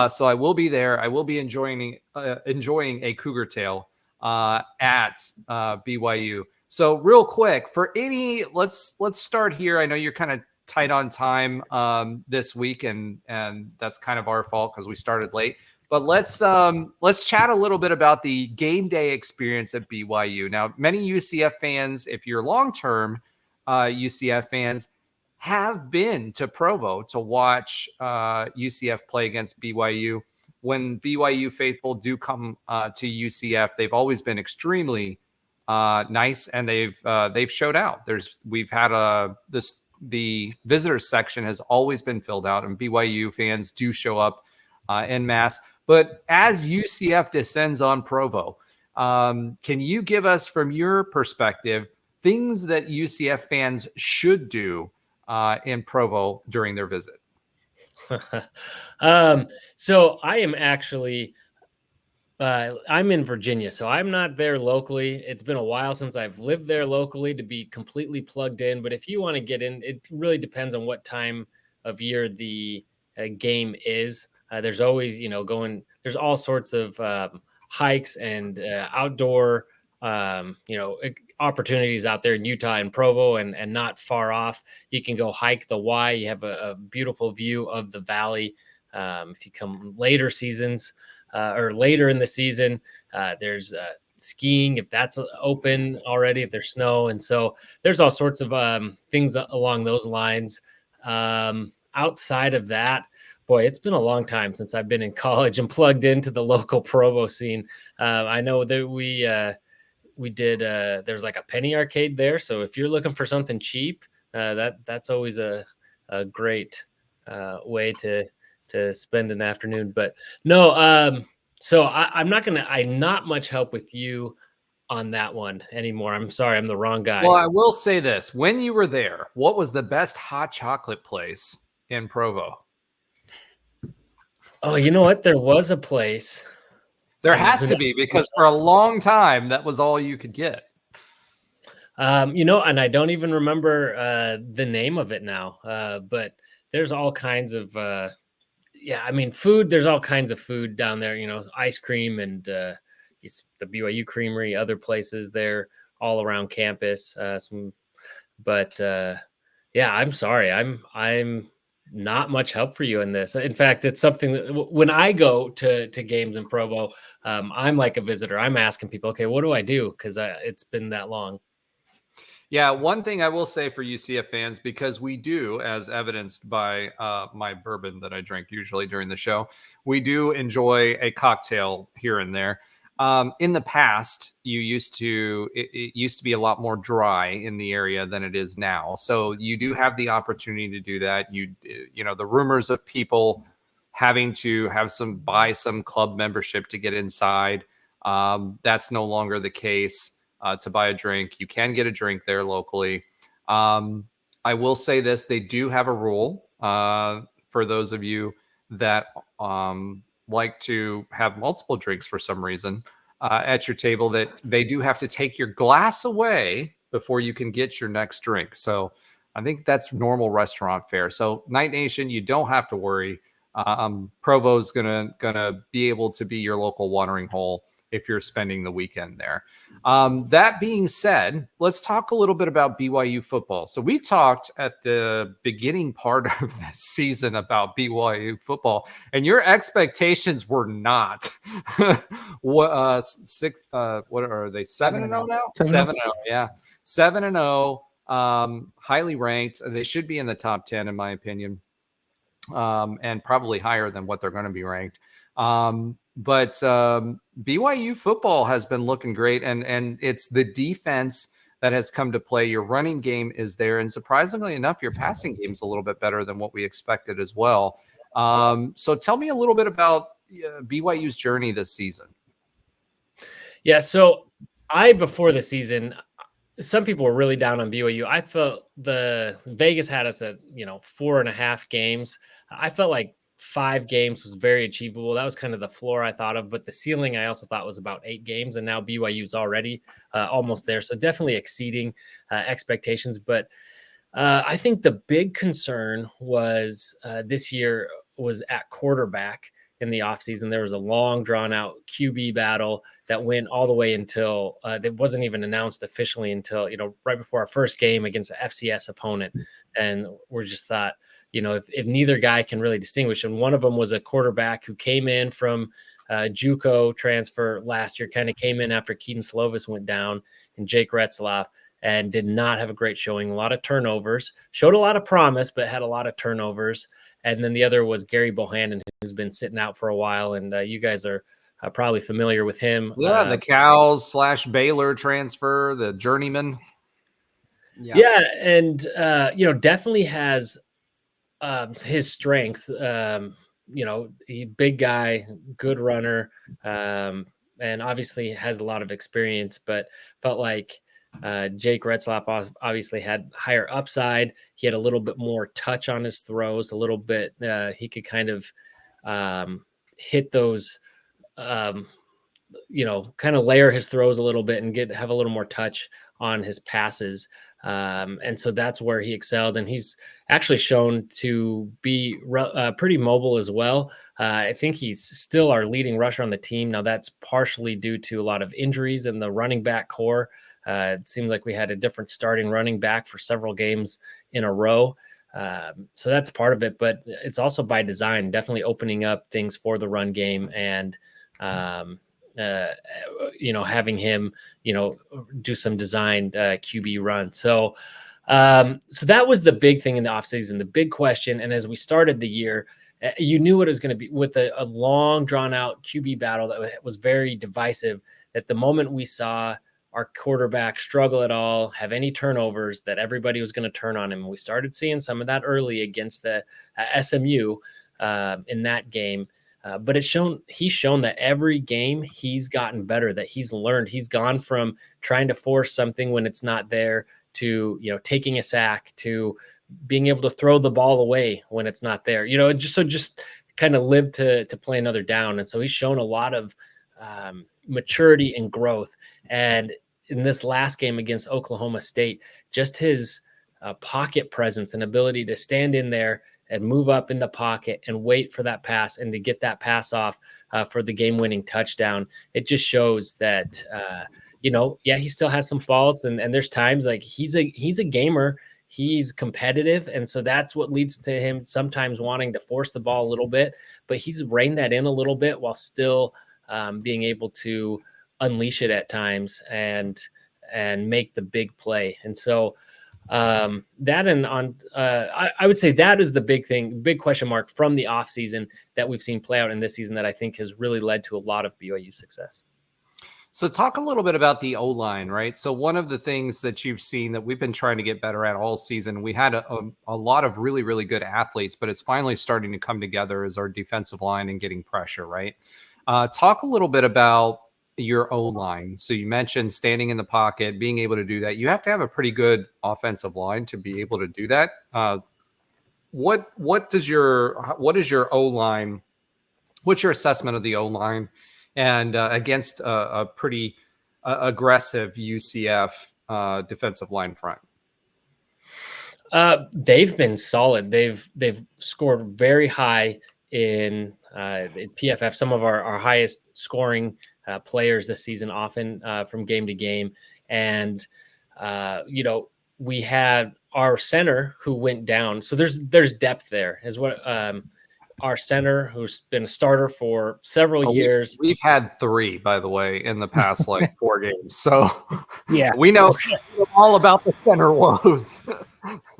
So I will be there. I will be enjoying a Cougar Tail at BYU. So real quick, let's start here. I know you're kind of tight on time this week, and that's kind of our fault because we started late. But let's chat a little bit about the game day experience at BYU. Now, many UCF fans, if you're long-term UCF fans, have been to Provo to watch UCF play against BYU. When BYU faithful do come to UCF, they've always been extremely nice, and they've showed out. We've had the visitors section has always been filled out, and BYU fans do show up en masse. But as UCF descends on Provo, can you give us, from your perspective, things that UCF fans should do in Provo during their visit? So I am actually, I'm in Virginia, so I'm not there locally. It's been a while since I've lived there locally to be completely plugged in. But if you want to get in, it really depends on what time of year the game is. There's always, there's all sorts of hikes and outdoor, opportunities out there in Utah and Provo and not far off. You can go hike the Y. You have a beautiful view of the valley. If you come later seasons or later in the season, there's skiing, if that's open already, if there's snow. And so there's all sorts of things along those lines. Outside of that, boy, it's been a long time since I've been in college and plugged into the local Provo scene. I know that we did, there's like a penny arcade there. So if you're looking for something cheap, that's always a great way to spend an afternoon. But no, so I'm not much help with you on that one anymore. I'm sorry, I'm the wrong guy. Well, I will say this. When you were there, what was the best hot chocolate place in Provo? Oh, you know what? There was a place. There has to be, because for a long time, that was all you could get. And I don't even remember the name of it now. But there's all kinds of, food. There's all kinds of food down there, ice cream and the BYU Creamery, other places there all around campus. I'm sorry. I'm not much help for you in this. In fact, it's something that when I go to games in Provo, I'm like a visitor. I'm asking people, okay, what do I do? Because it's been that long. Yeah, one thing I will say for UCF fans, because we do, as evidenced by my bourbon that I drink usually during the show, we do enjoy a cocktail here and there. In the past, it used to be a lot more dry in the area than it is now. So you do have the opportunity to do that. The rumors of people having to buy some club membership to get inside, that's no longer the case. To buy a drink, you can get a drink there locally. I will say this: they do have a rule for those of you that like to have multiple drinks for some reason at your table, that they do have to take your glass away before you can get your next drink. So I think that's normal restaurant fare. So Night Nation, you don't have to worry. Provo's gonna be able to be your local watering hole if you're spending the weekend there. That being said, let's talk a little bit about BYU football. So we talked at the beginning part of this season about BYU football, and your expectations were not what what are they, 7-0 now? 7-0, yeah. 7-0, highly ranked. They should be in the top 10 in my opinion. And probably higher than what they're going to be ranked. But BYU football has been looking great, and it's the defense that has come to play. Your running game is there, and surprisingly enough, your passing game is a little bit better than what we expected as well. So tell me a little bit about BYU's journey this season. Yeah, so before the season, some people were really down on BYU. I felt the Vegas had us at 4.5 games. I felt like 5 games was very achievable. That was kind of the floor I thought of, but the ceiling I also thought was about 8 games, and now BYU's already almost there. So definitely exceeding expectations. But I think the big concern was this year was at quarterback. In the offseason, there was a long drawn out QB battle that went all the way until it wasn't even announced officially until, right before our first game against an FCS opponent. And we just thought, if neither guy can really distinguish, and one of them was a quarterback who came in from JUCO transfer last year, kind of came in after Keaton Slovis went down, and Jake Retzlaff, and did not have a great showing. A lot of turnovers, showed a lot of promise, but had a lot of turnovers. And then the other was Gary Bohannon, who's been sitting out for a while, and you guys are probably familiar with him. Yeah, the Cows / Baylor transfer, the journeyman. Yeah, and definitely has his strength. Big guy, good runner, and obviously has a lot of experience. But felt like Jake Retzlaff obviously had higher upside. He had a little bit more touch on his throws, a little bit. He could kind of hit those, kind of layer his throws a little bit and have a little more touch on his passes. And so that's where he excelled. And he's actually shown to be pretty mobile as well. I think he's still our leading rusher on the team. Now that's partially due to a lot of injuries in the running back core. It seems like we had a different starting running back for several games in a row. So that's part of it, but it's also by design, definitely opening up things for the run game and, having him, do some designed QB run. So that was the big thing in the offseason, the big question. And as we started the year, you knew what it was going to be with a long drawn out QB battle that was very divisive. At the moment we saw our quarterback struggle at all, have any turnovers, that everybody was going to turn on him. And we started seeing some of that early against the SMU in that game. But he's shown that every game he's gotten better, that he's learned. He's gone from trying to force something when it's not there to, taking a sack, to being able to throw the ball away when it's not there, just kind of live to play another down. And so he's shown a lot of maturity and growth. And in this last game against Oklahoma State, just his pocket presence and ability to stand in there and move up in the pocket and wait for that pass and to get that pass off for the game-winning touchdown. It just shows that, he still has some faults, and there's times like he's a gamer. He's competitive, and so that's what leads to him sometimes wanting to force the ball a little bit, but he's reined that in a little bit while still being able to unleash it at times and make the big play. And so I would say that is the big question mark from the offseason that we've seen play out in this season that I think has really led to a lot of BYU success. So talk a little bit about the O-line, right? So one of the things that you've seen that we've been trying to get better at all season, we had a lot of really, really good athletes, but it's finally starting to come together as our defensive line and getting pressure, right? Talk a little bit about your O-line. So you mentioned standing in the pocket, being able to do that. You have to have a pretty good offensive line to be able to do that. What is your O-line? What's your assessment of the O-line and against a pretty aggressive UCF defensive line front? They've been solid. They've scored very high in PFF, some of our highest scoring players this season, often from game to game. And, we had our center who went down. So there's depth there is what our center, who's been a starter for several years. We've had 3, by the way, in the past 4 games. So Yeah, we know all about the center woes.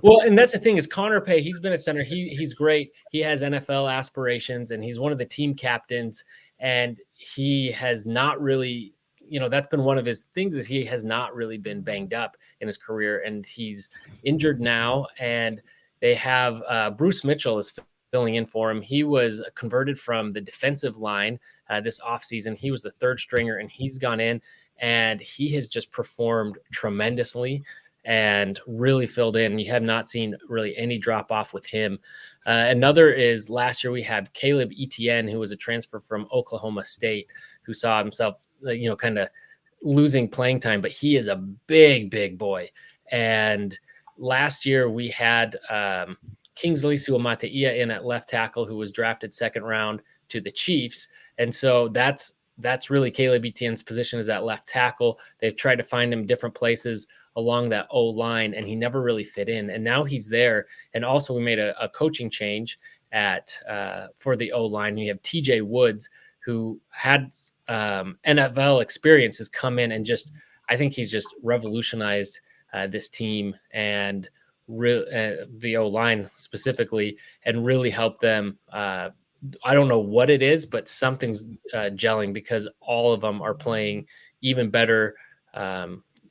Well, and that's the thing is Connor Pay, he's been at center. He's great. He has NFL aspirations, and he's one of the team captains. And he has not really, that's been one of his things is he has not really been banged up in his career, and he's injured now. And they have Bruce Mitchell is filling in for him. He was converted from the defensive line this offseason. He was the 3rd stringer, and he's gone in, and he has just performed tremendously and really filled in. You have not seen really any drop off with him. Another is last year we have Caleb Etienne, who was a transfer from Oklahoma State, who saw himself, kind of losing playing time, but he is a big, big boy. And last year we had Kingsley Suamateia in at left tackle, who was drafted 2nd round to the Chiefs. And so that's really Caleb Etienne's position is at left tackle. They've tried to find him different places along that O line, and he never really fit in. And now he's there. And also we made a coaching change for the O line. You have TJ Woods, who had NFL experience, has come in and I think he's just revolutionized this team and the O line specifically, and really helped them. I don't know what it is, but something's gelling because all of them are playing even better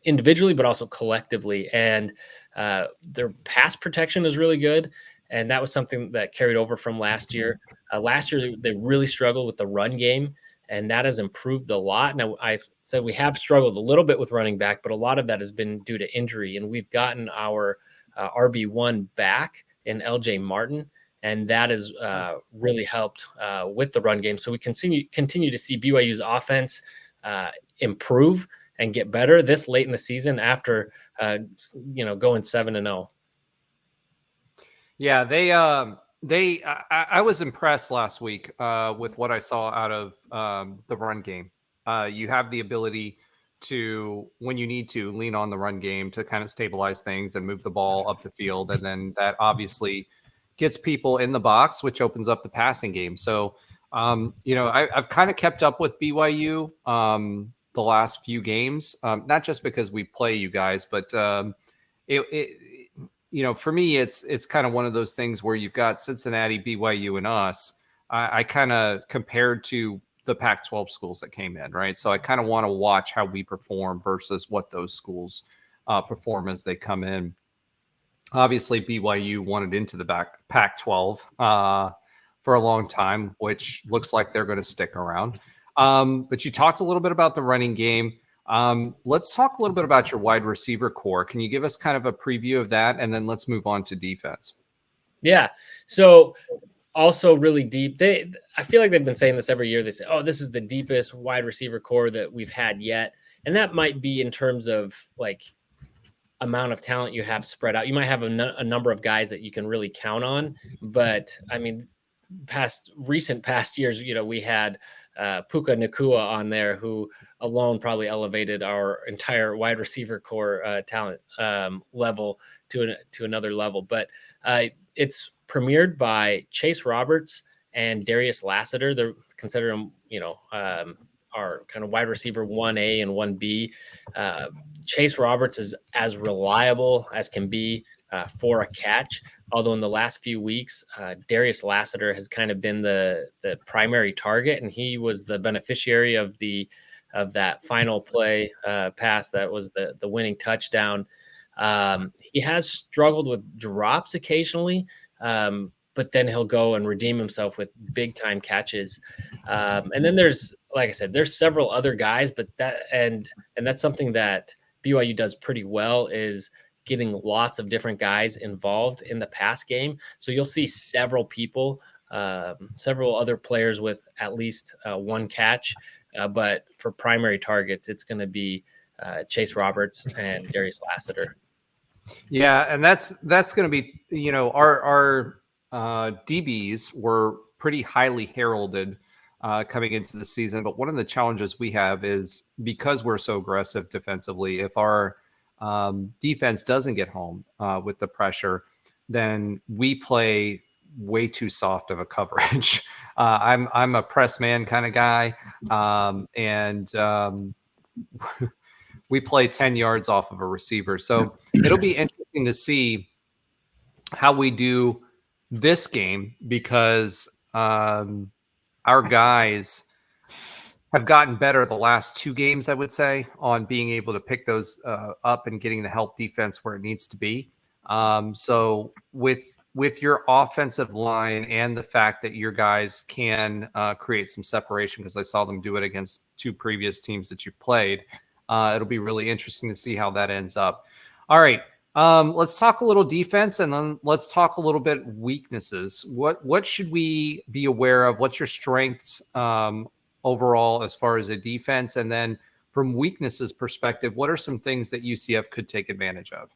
individually, but also collectively. And their pass protection is really good. And that was something that carried over from last year. Last year, they really struggled with the run game, and that has improved a lot. Now, I've said we have struggled a little bit with running back, but a lot of that has been due to injury. And we've gotten our RB1 back in LJ Martin, and that has really helped with the run game. So we continue to see BYU's offense improve and get better this late in the season after going 7-0. Yeah, I was impressed last week with what I saw out of the run game. You have the ability to, when you need to, lean on the run game to kind of stabilize things and move the ball up the field. And then that obviously gets people in the box, which opens up the passing game. So, I've kind of kept up with BYU the last few games, not just because we play you guys, but for me, it's kind of one of those things where you've got Cincinnati, BYU, and us. I kind of compared to the Pac-12 schools that came in, right? So I kind of want to watch how we perform versus what those schools perform as they come in. Obviously, BYU wanted into the Pac-12 for a long time, which looks like they're going to stick around. But you talked a little bit about the running game. Let's talk a little bit about your wide receiver core. Can you give us kind of a preview of that? And then let's move on to defense. Yeah. So also really deep. I feel like they've been saying this every year. They say, oh, this is the deepest wide receiver core that we've had yet. And that might be in terms of like amount of talent you have spread out. You might have a number of guys that you can really count on. But I mean, recent past years, we had Puka Nacua on there, who alone probably elevated our entire wide receiver core talent level to another level. But it's premiered by Chase Roberts and Darius Lassiter. They're consider them, our kind of wide receiver 1A and 1B. Chase Roberts is as reliable as can be for a catch. Although in the last few weeks, Darius Lassiter has kind of been the primary target, and he was the beneficiary of that final play pass that was the winning touchdown. He has struggled with drops occasionally, but then he'll go and redeem himself with big time catches. And then there's, like I said, there's several other guys, but that's something that BYU does pretty well, is getting lots of different guys involved in the pass game. So you'll see several people, several other players with at least one catch. But for primary targets, it's going to be Chase Roberts and Darius Lassiter. Yeah, and that's going to be, our DBs were pretty highly heralded coming into the season. But one of the challenges we have is because we're so aggressive defensively, if our defense doesn't get home with the pressure, then we play way too soft of a coverage. I'm a press man kind of guy, and we play 10 yards off of a receiver. So it'll be interesting to see how we do this game, because our guys have gotten better the last 2 games, I would say, on being able to pick those up and getting the help defense where it needs to be. So with your offensive line and the fact that your guys can create some separation, because I saw them do it against 2 previous teams that you've played, it'll be really interesting to see how that ends up. All right. Let's talk a little defense, and then let's talk a little bit weaknesses. What should we be aware of? What's your strengths overall as far as a defense? And then from weaknesses perspective, what are some things that UCF could take advantage of?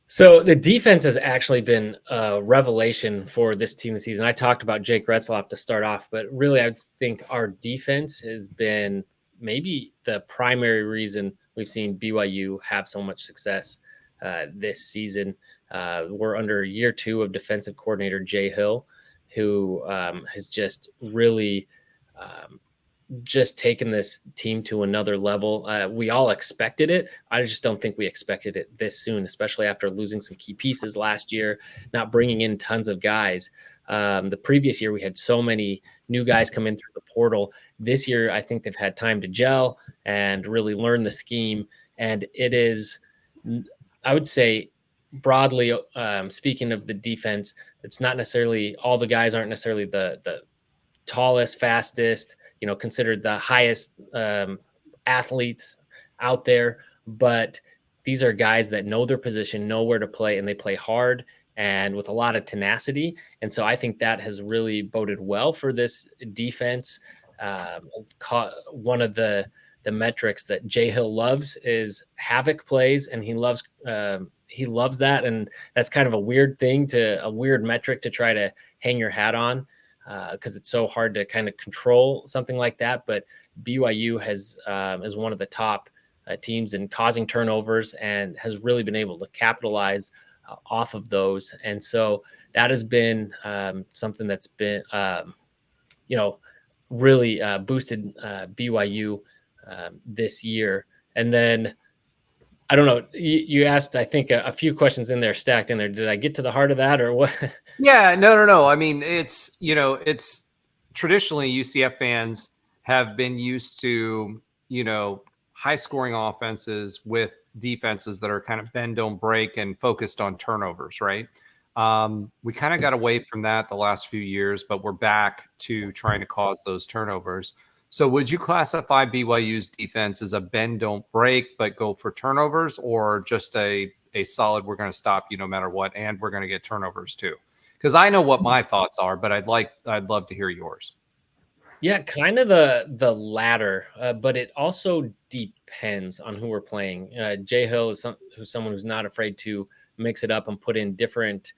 So the defense has actually been a revelation for this team this season. I talked about Jake Retzloff to start off, but really I think our defense has been maybe the primary reason we've seen BYU have so much success this season. We're under year 2 of defensive coordinator Jay Hill, who has just really just taken this team to another level. We all expected it. I just don't think we expected it this soon, especially after losing some key pieces last year, not bringing in tons of guys. The previous year, we had so many new guys come in through the portal. This year, I think they've had time to gel and really learn the scheme. And it is, I would say, broadly speaking of the defense, it's not necessarily, all the guys aren't necessarily the tallest, fastest, considered the highest athletes out there, but these are guys that know their position, know where to play, and they play hard and with a lot of tenacity. And so I think that has really boded well for this defense. One of the metrics that Jay Hill loves is havoc plays, and he loves that. And that's kind of a weird metric to try to hang your hat on, because it's so hard to kind of control something like that. But BYU is one of the top teams in causing turnovers and has really been able to capitalize off of those. And so that has been something that's been, really boosted BYU this year. And then, I don't know, you asked, I think, a few questions in there stacked in there. Did I get to the heart of that, or what? Yeah, no. I mean, it's traditionally UCF fans have been used to, high scoring offenses with defenses that are kind of bend, don't break, and focused on turnovers, right? We kind of got away from that the last few years, but we're back to trying to cause those turnovers. So would you classify BYU's defense as a bend, don't break, but go for turnovers, or just a solid, we're going to stop you no matter what, and we're going to get turnovers too? Because I know what my thoughts are, but I'd love to hear yours. Yeah, kind of the latter, but it also depends on who we're playing. Jay Hill is someone who's not afraid to mix it up and put in different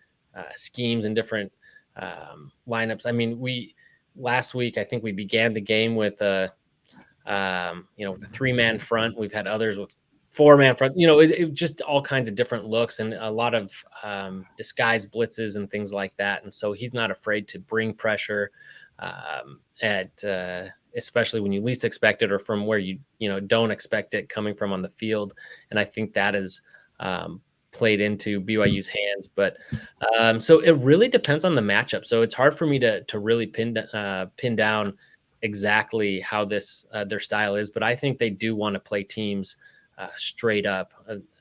schemes and different lineups. I mean, last week I think we began the game with with a 3-man front. We've had others with 4-man front. It just all kinds of different looks and a lot of disguised blitzes and things like that. And so he's not afraid to bring pressure especially when you least expect it, or from where you don't expect it coming from on the field. And I think that is played into BYU's hands. But so it really depends on the matchup. So it's hard for me to really pin down exactly how their style is. But I think they do want to play teams straight up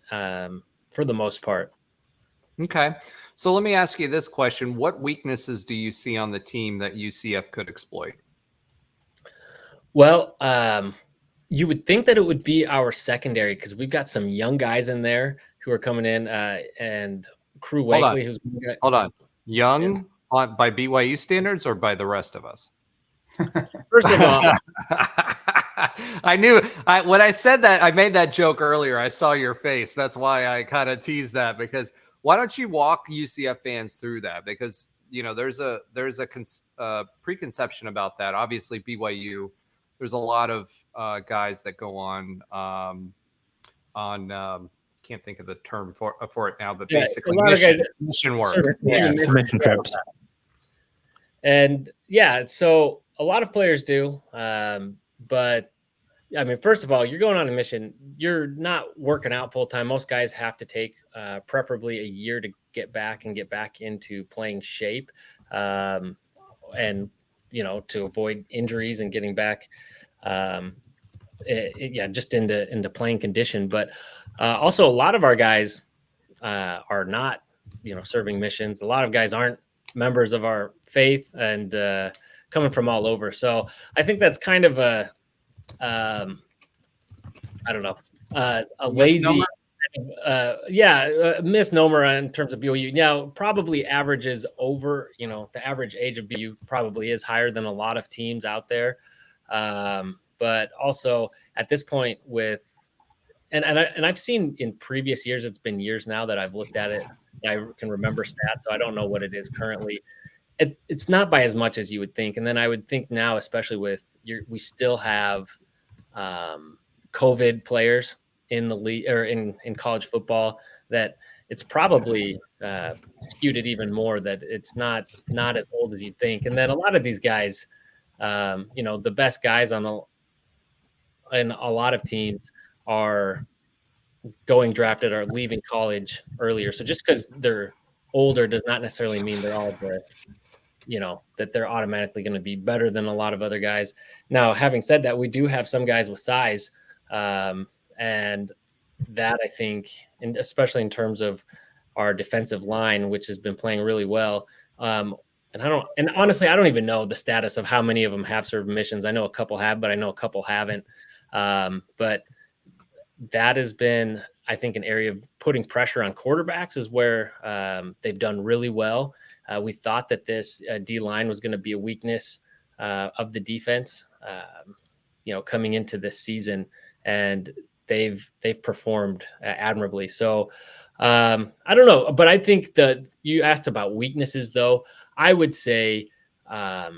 for the most part. Okay. So let me ask you this question. What weaknesses do you see on the team that UCF could exploit? Well, you would think that it would be our secondary, because we've got some young guys in there who are coming in, and Crew Wakely. Hold on. Young by BYU standards or by the rest of us? First of all, I knew when I said that, I made that joke earlier. I saw your face. That's why I kind of teased that, because why don't you walk UCF fans through that? Because there's a preconception about that. Obviously, BYU, there's a lot of guys that go on can't think of the term for it now, but basically mission work. Mission trips. And so a lot of players do. But I mean, first of all, you're going on a mission. You're not working out full time. Most guys have to take preferably a year to get back into playing shape, and to avoid injuries and getting back, just into playing condition. But also, a lot of our guys are not, serving missions. A lot of guys aren't members of our faith and coming from all over. So I think that's kind of a lazy, misnomer in terms of BYU. Now, probably averages over, the average age of BYU probably is higher than a lot of teams out there. But also at this point and I've seen in previous years, it's been years now that I've looked at it. I can remember stats, so I don't know what it is currently. It's not by as much as you would think. And then I would think now, especially we still have COVID players in the league or in college football, that it's probably skewed it even more, that it's not as old as you think. And then a lot of these guys, the best guys in a lot of teams are going drafted or leaving college earlier. So just because they're older does not necessarily mean they're all that they're automatically going to be better than a lot of other guys. Now, having said that, we do have some guys with size, and that I think, and especially in terms of our defensive line, which has been playing really well. And honestly, I don't even know the status of how many of them have served missions. I know a couple have, but I know a couple haven't. But that has been, I think, an area of putting pressure on quarterbacks is where they've done really well. We thought that this D line was going to be a weakness of the defense, coming into this season, and they've performed admirably. So I don't know, but I think that you asked about weaknesses, though. I would say, our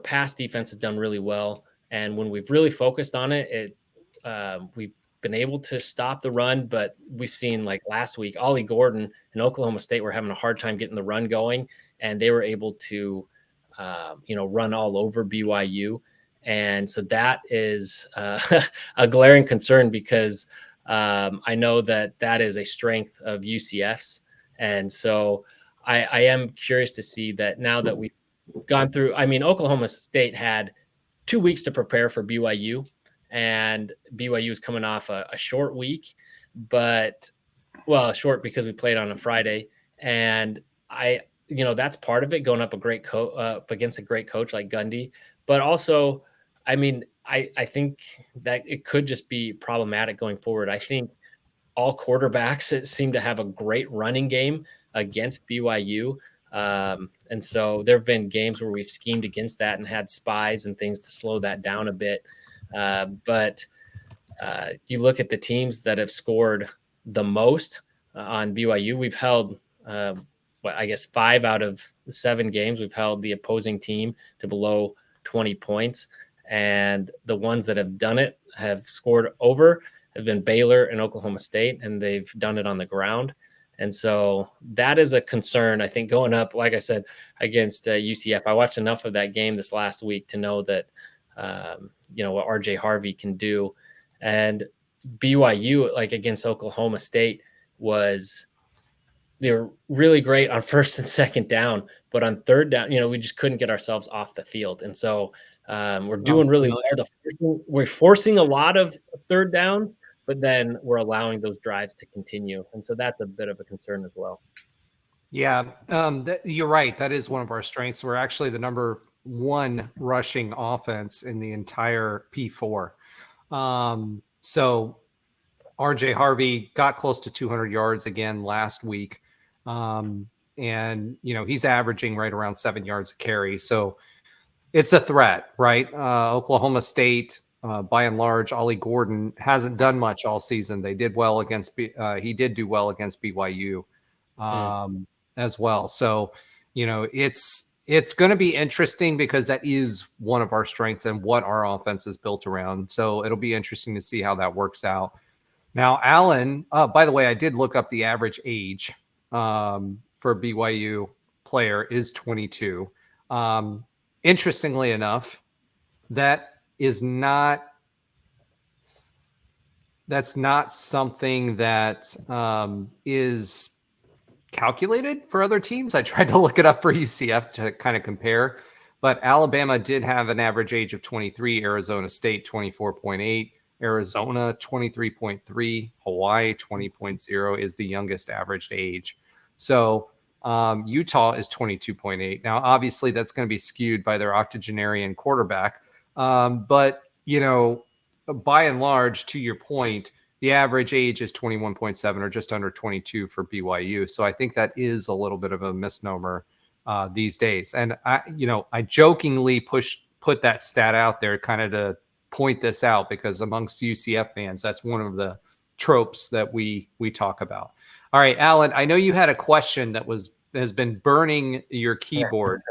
pass defense has done really well, and when we've really focused on it, we've been able to stop the run. But we've seen, like last week, Ollie Gordon and Oklahoma State were having a hard time getting the run going, and they were able to, run all over BYU. And so that is a glaring concern, because I know that is a strength of UCF's. And so I am curious to see that now that we've gone through. I mean, Oklahoma State had 2 weeks to prepare for BYU, and BYU is coming off a short week, short because we played on a Friday. And that's part of it, going up up against a great coach like Gundy. But also, I mean, I think that it could just be problematic going forward. I think all quarterbacks seem to have a great running game against BYU. And so there have been games where we've schemed against that and had spies and things to slow that down a bit. But you look at the teams that have scored the most on BYU, we've held, 5 out of 7 games, we've held the opposing team to below 20 points. And the ones that have done it have scored over have been Baylor and Oklahoma State, and they've done it on the ground. And so that is a concern, I think, going up, like I said, against UCF. I watched enough of that game this last week to know that, what RJ Harvey can do. And BYU, like against Oklahoma State, they were really great on first and second down, but on third down, we just couldn't get ourselves off the field. And so we're doing really well. We're forcing a lot of third downs, but then we're allowing those drives to continue. And so that's a bit of a concern as well. Yeah, you're right. That is one of our strengths. We're actually the number 1 rushing offense in the entire P4. So RJ Harvey got close to 200 yards again last week. And, he's averaging right around 7 yards a carry. So it's a threat, right? Oklahoma State, by and large, Ollie Gordon hasn't done much all season. He did do well against BYU. as well. So, it's going to be interesting because that is one of our strengths and what our offense is built around. So it'll be interesting to see how that works out. Now, Alan, by the way, I did look up the average age for BYU player is 22. Interestingly enough, that's not something that is calculated for other teams. I tried to look it up for UCF to kind of compare, but Alabama did have an average age of 23, Arizona State 24.8, Arizona 23.3, Hawaii 20.0 is the youngest averaged age. So Utah is 22.8. Now, obviously, that's going to be skewed by their octogenarian quarterback. But, by and large, to your point, the average age is 21.7 or just under 22 for BYU. So I think that is a little bit of a misnomer these days. And I jokingly put that stat out there kind of to point this out because amongst UCF fans, that's one of the tropes that we talk about. All right, Alan, I know you had a question that has been burning your keyboard.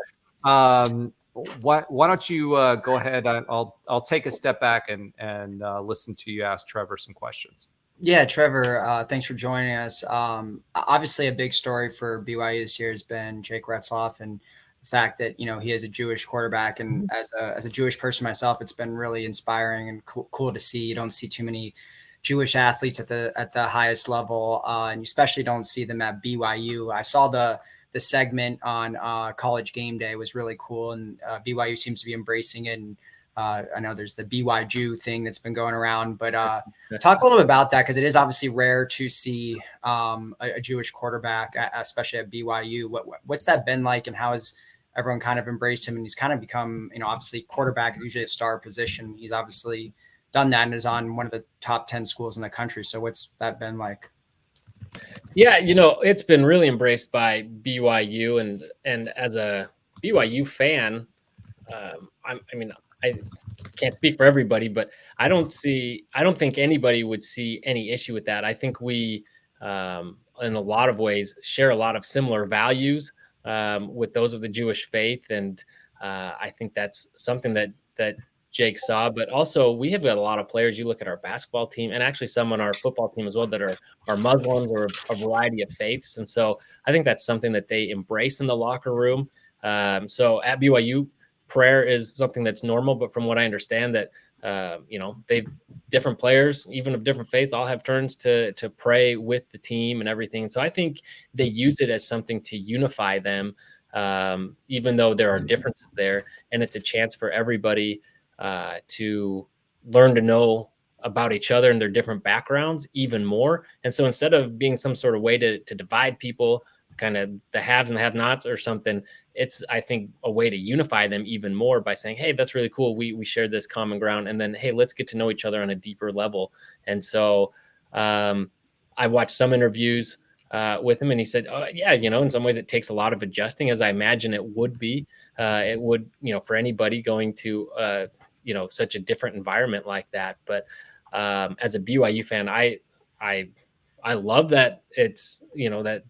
Why don't you go ahead? I'll take a step back and listen to you ask Trevor some questions. Yeah, Trevor, thanks for joining us. Obviously, a big story for BYU this year has been Jake Retzloff and the fact that he is a Jewish quarterback. And as a Jewish person myself, it's been really inspiring and cool to see. You don't see too many Jewish athletes at the highest level, and you especially don't see them at BYU. I saw the segment on College Game Day was really cool, and BYU seems to be embracing it. And I know there's the BYU thing that's been going around, but talk a little bit about that because it is obviously rare to see a Jewish quarterback, especially at BYU. What's that been like, and how has everyone kind of embraced him? And he's kind of become, obviously quarterback is usually a star position. He's obviously done that and is on one of the top 10 schools in the country. So what's that been like? Yeah, it's been really embraced by BYU, and as a BYU fan, I can't speak for everybody, but I don't think anybody would see any issue with that. I think we, in a lot of ways, share a lot of similar values with those of the Jewish faith, and I think that's something that Jake saw. But also, we have got a lot of players. You look at our basketball team, and actually some on our football team as well, that are Muslims or a variety of faiths, and so I think that's something that they embrace in the locker room. So at BYU, prayer is something that's normal, but from what I understand, that they've different players, even of different faiths, all have turns to pray with the team and everything. And so I think they use it as something to unify them, even though there are differences there, and it's a chance for everybody to learn to know about each other and their different backgrounds even more. And so instead of being some sort of way to divide people, kind of the haves and the have-nots or something, it's, I think, a way to unify them even more by saying, hey, that's really cool. We share this common ground. And then, hey, let's get to know each other on a deeper level. And so I watched some interviews with him, and he said, oh, yeah, in some ways it takes a lot of adjusting, as I imagine it would be. It would, for anybody going to, such a different environment like that. But as a BYU fan, I love that it's,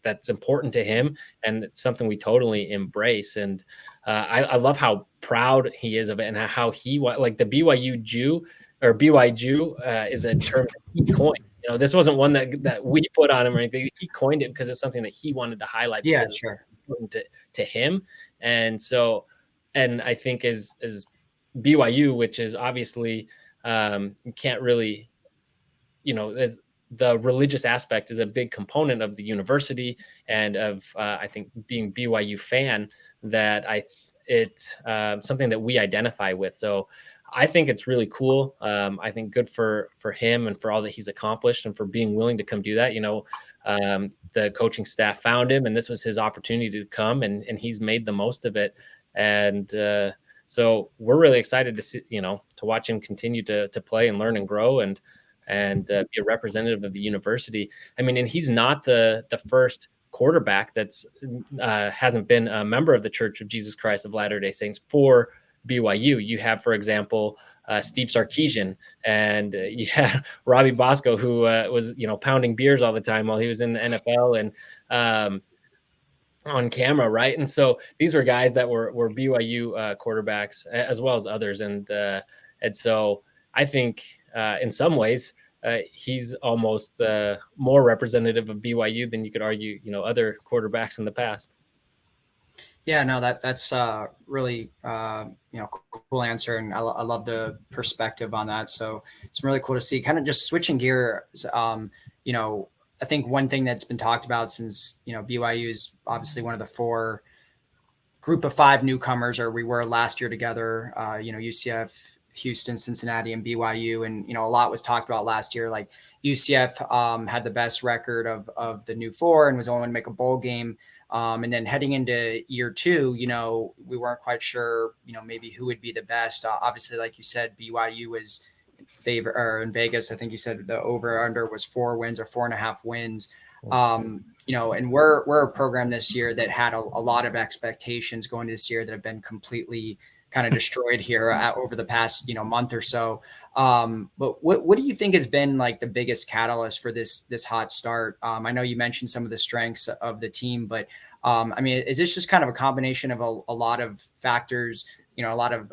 that's important to him, and it's something we totally embrace. And I love how proud he is of it, and how he, like, the BYU Jew or BYU Jew is a term that he coined. This wasn't one that we put on him or anything. He coined it because it's something that he wanted to highlight. Yeah, because sure. it's important to him. And so, and I think as BYU, which is obviously, you can't really, the religious aspect is a big component of the university and of, I think, being BYU fan, that it's something that we identify with. So I think it's really cool. I think good for him and for all that he's accomplished, and for being willing to come do that. The coaching staff found him, and this was his opportunity to come, and he's made the most of it. And so we're really excited to see, to watch him continue to play and learn and grow, and be a representative of the university. I mean, and he's not the first quarterback that's hasn't been a member of the Church of Jesus Christ of Latter-day Saints for BYU. You have, for example, Steve Sarkisian, and you had Robbie Bosco, who was, pounding beers all the time while he was in the NFL. And on camera, right? And so these were guys that were BYU quarterbacks as well as others, and so I think in some ways he's almost more representative of BYU than you could argue, other quarterbacks in the past. Yeah, no, that's really cool answer, and I love the perspective on that. So it's really cool to see. Kind of just switching gears. I think one thing that's been talked about since BYU is obviously one of the 4 group of 5 newcomers, or we were last year together. UCF, Houston, Cincinnati, and BYU, and a lot was talked about last year. Like UCF had the best record of the new 4 and was only going to make a bowl game. And then heading into year 2, we weren't quite sure, maybe who would be the best. Obviously, like you said, BYU was in Vegas. I think you said the over under was 4 wins or 4.5 wins. And we're a program this year that had a lot of expectations going to this year that have been completely kind of destroyed here over the past, month or so. But what do you think has been like the biggest catalyst for this hot start? I know you mentioned some of the strengths of the team, but is this just kind of a combination of a lot of factors, a lot of,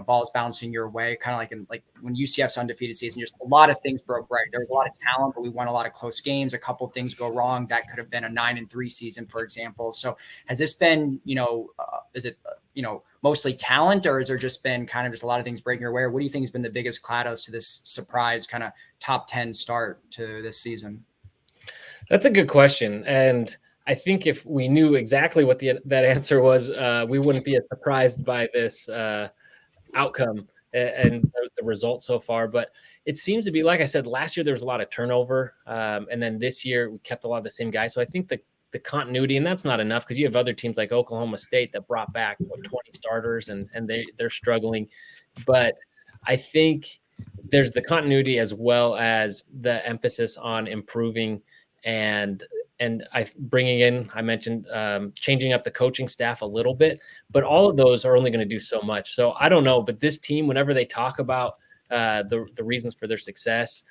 balls bouncing your way, kind of like when UCF's undefeated season, just a lot of things broke right. There was a lot of talent, but we won a lot of close games. A couple of things go wrong. That could have been a 9-3 season, for example. So has this been, is it, mostly talent, or has there just been kind of just a lot of things breaking your way? Or what do you think has been the biggest catalyst to this surprise kind of top 10 start to this season? That's a good question. And I think if we knew exactly what that answer was, we wouldn't be as surprised by this outcome and the result so far. But it seems to be, like I said, last year there was a lot of turnover. And then this year we kept a lot of the same guys. So I think the continuity, and that's not enough because you have other teams like Oklahoma State that brought back 20 starters and they're struggling. But I think there's the continuity as well as the emphasis on improving and I mentioned changing up the coaching staff a little bit, but all of those are only going to do so much. So I don't know, but this team, whenever they talk about the reasons for their success,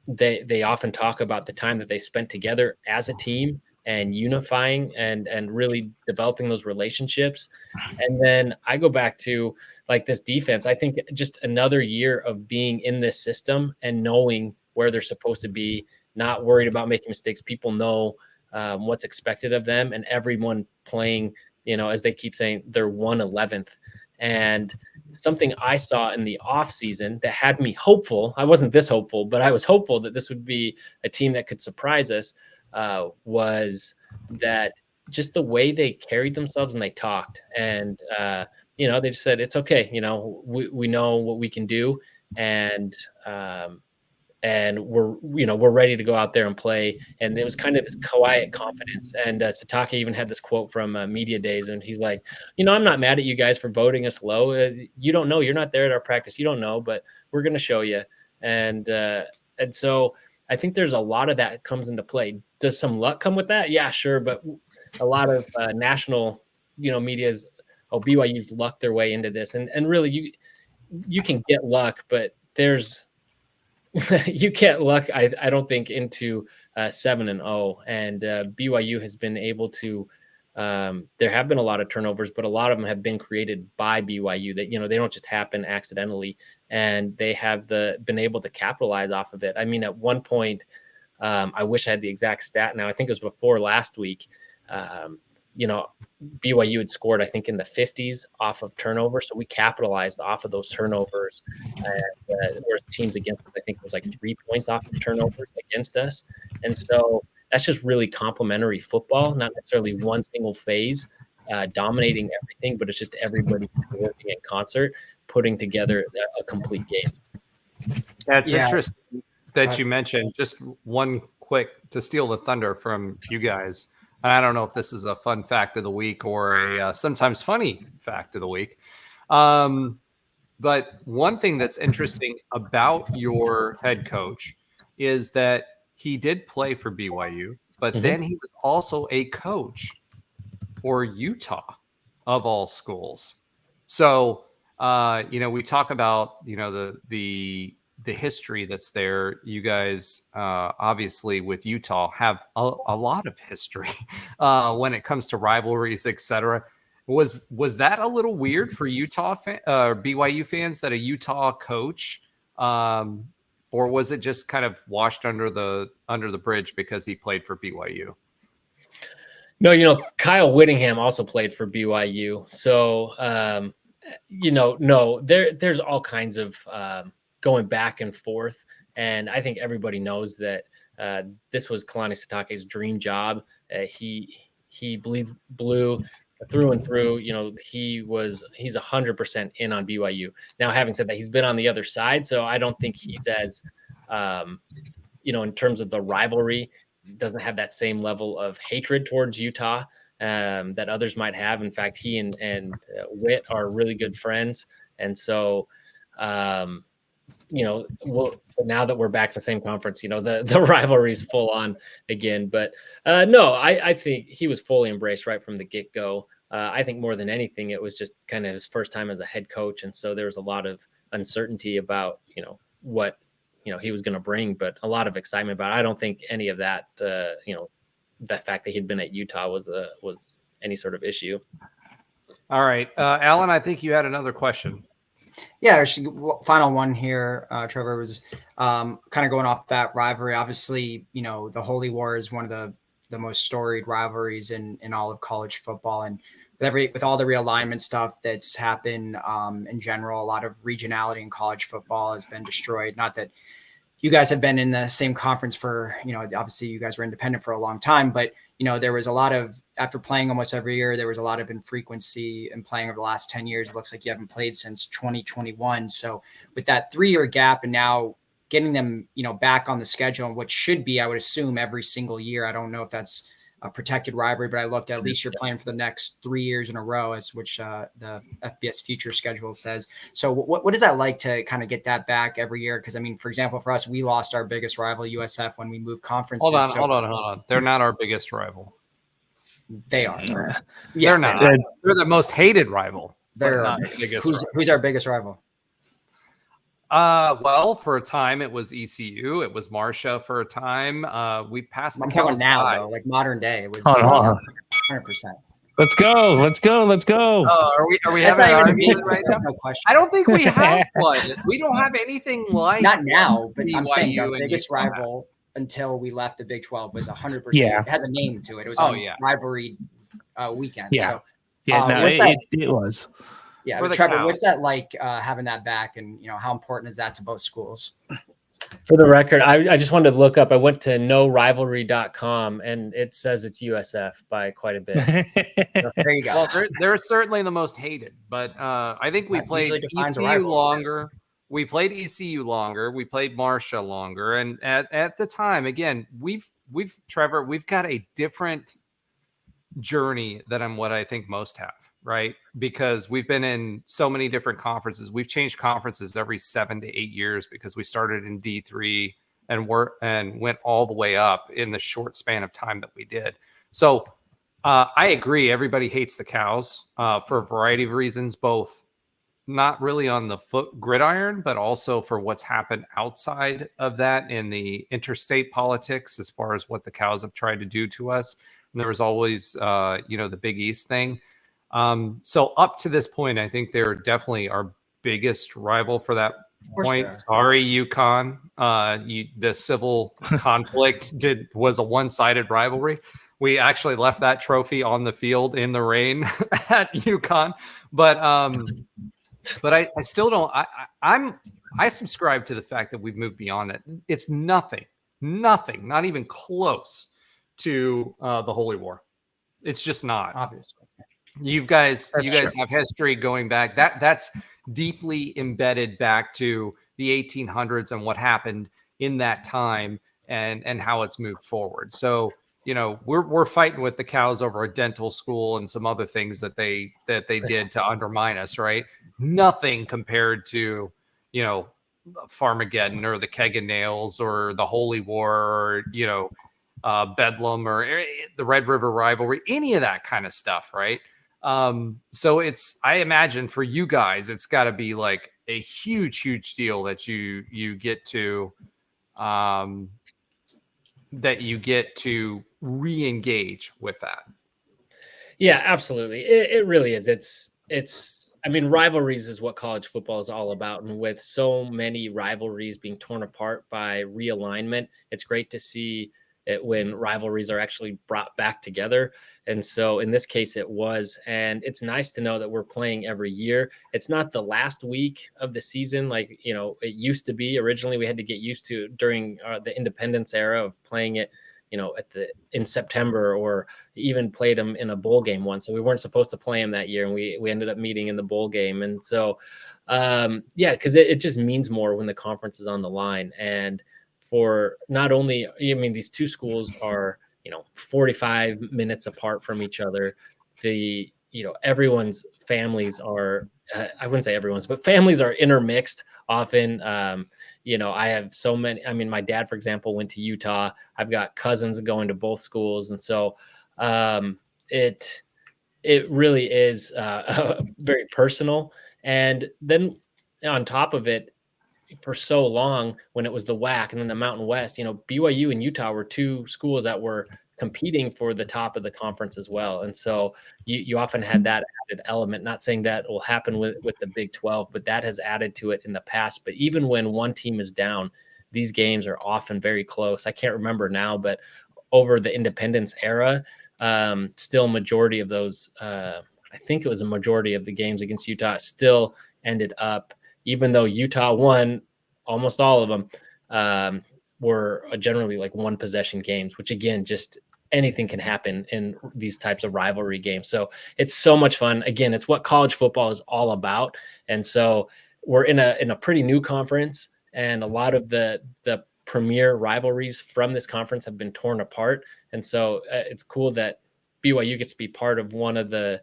they often talk about the time that they spent together as a team and unifying and really developing those relationships. And then I go back to like this defense. I think just another year of being in this system and knowing where they're supposed to be, not worried about making mistakes. People know what's expected of them, and everyone playing, as they keep saying, they're 1/11th. And something I saw in the offseason that had me hopeful, I wasn't this hopeful, but I was hopeful that this would be a team that could surprise us, was that just the way they carried themselves and they talked. And, they just said, it's okay. We know what we can do. And we're ready to go out there and play. And it was kind of this quiet confidence. And Satake even had this quote from Media Days, and he's like, I'm not mad at you guys for voting us low. You don't know. You're not there at our practice. You don't know, but we're going to show you. And so I think there's a lot of that comes into play. Does some luck come with that? Yeah, sure. But a lot of national, media's, BYU's lucked their way into this. And really, you can get luck, but there's you can't luck, I don't think, into 7-0. And BYU has been able to. There have been a lot of turnovers, but a lot of them have been created by BYU. That they don't just happen accidentally, and they have been able to capitalize off of it. I mean, at one point, I wish I had the exact stat now. I think it was before last week. BYU had scored, I think, in the 50s off of turnovers. So we capitalized off of those turnovers. And there were teams against us, I think it was like 3 points off of turnovers against us. And so that's just really complementary football, not necessarily one single phase dominating everything, but it's just everybody working in concert, putting together a complete game. That's interesting that you mentioned. Just one quick to steal the thunder from you guys. I don't know if this is a fun fact of the week or a sometimes funny fact of the week. But one thing that's interesting about your head coach is that he did play for BYU, but then he was also a coach for Utah, of all schools. So, we talk about, the the history that's there. You guys, obviously with Utah, have a lot of history when it comes to rivalries, etc. Was that a little weird for BYU fans that a Utah coach, or was it just kind of washed under the bridge because he played for BYU? No, Kyle Whittingham also played for BYU, so no, there's all kinds of going back and forth, and I think everybody knows that this was Kalani Sitake's dream job. He bleeds blue through and through. He's 100% in on BYU. Now, having said that, he's been on the other side, so I don't think he's as in terms of the rivalry, doesn't have that same level of hatred towards Utah that others might have. In fact, he and Witt are really good friends. And so, now that we're back to the same conference, the rivalry is full on again. But no, I think he was fully embraced right from the get-go. I think more than anything, it was just kind of his first time as a head coach. And so there was a lot of uncertainty about, what he was going to bring, but a lot of excitement about it. I don't think any of that, the fact that he'd been at Utah was any sort of issue. All right. Alan, I think you had another question. Yeah, final one here, Trevor, was kind of going off that rivalry. Obviously, the Holy War is one of the most storied rivalries in all of college football. And with all the realignment stuff that's happened in general, a lot of regionality in college football has been destroyed. Not that you guys have been in the same conference for, obviously you guys were independent for a long time, but there was a lot of, after playing almost every year, there was a lot of infrequency in playing over the last 10 years. It looks like you haven't played since 2021. So with that 3-year gap and now getting them, back on the schedule, which should be, I would assume, every single year. I don't know if that's a protected rivalry, but I looked at least you're playing for the next 3 years in a row, which the FBS future schedule says. So what is that like to kind of get that back every year? Because, I mean, for example, for us, we lost our biggest rival, USF, when we moved conferences. Hold on. They're not our biggest rival. They are. Yeah, they're not. They're the most hated rival. Who's our biggest rival? Well, for a time it was ECU. It was Marcia for a time. We passed. I'm talking now, though, like modern day. It was 100%. Let's go. Are we having an argument right now? No question. I don't think we have one. We don't have anything like not now, but I'm saying the BYU biggest rival until we left the Big 12 was 100%. Yeah. It has a name to it. It was rivalry weekend. Yeah. So, it was. Yeah, Trevor, what's that like having that back, and how important is that to both schools? For the record, I just wanted to look up. I went to norivalry.com and it says it's USF by quite a bit. There you go. Well, they're certainly the most hated, but I think we played ECU longer. We played ECU longer. We played Marcia longer, and at the time, again, we've Trevor, we've got a different journey than what I think most have. Right? Because we've been in so many different conferences. We've changed conferences every 7 to 8 years because we started in D3 and went all the way up in the short span of time that we did. So I agree. Everybody hates the Cows for a variety of reasons, both not really on the gridiron, but also for what's happened outside of that in the interstate politics, as far as what the Cows have tried to do to us. And there was always, the Big East thing. So up to this point, I think they're definitely our biggest rival for that point. Sorry, UConn. The civil conflict was a one-sided rivalry. We actually left that trophy on the field in the rain at UConn, but I still don't. I subscribe to the fact that we've moved beyond it. It's nothing, not even close to the Holy War. It's just not. Obviously. You guys have history going back. That's deeply embedded back to the 1800s and what happened in that time and how it's moved forward. So, we're fighting with the Cows over a dental school and some other things that they did to undermine us, right? Nothing compared to, Farmageddon or the Keg and Nails or the Holy War or, Bedlam or the Red River rivalry, any of that kind of stuff, right? So I imagine for you guys, it's got to be like a huge deal that you get to re-engage with that. Yeah, absolutely. It really is. I mean, rivalries is what college football is all about. And with so many rivalries being torn apart by realignment, it's great to see it when rivalries are actually brought back together. And so in this case, it was. And it's nice to know that we're playing every year. It's not the last week of the season like, it used to be. Originally, we had to get used to during the independence era of playing it, in September, or even played them in a bowl game once. So we weren't supposed to play them that year, and we ended up meeting in the bowl game. And so, because it just means more when the conference is on the line. And for not only, these two schools are, 45 minutes apart from each other. Everyone's families are, I wouldn't say everyone's, but families are intermixed often. I have so many. My dad, for example, went to Utah. I've got cousins going to both schools. And so it really is very personal. And then on top of it, for so long, when it was the WAC and then the Mountain West, BYU and Utah were two schools that were competing for the top of the conference as well. And so you often had that added element. Not saying that will happen with the Big 12, but that has added to it in the past. But even when one team is down, these games are often very close. I can't remember now, but over the independence era, still majority of those, I think it was a majority of the games against Utah still ended up, even though Utah won almost all of them, were generally like one possession games, which again, just anything can happen in these types of rivalry games. So it's so much fun. Again, it's what college football is all about. And so we're in a pretty new conference, and a lot of the premier rivalries from this conference have been torn apart. And so it's cool that BYU gets to be part of one of the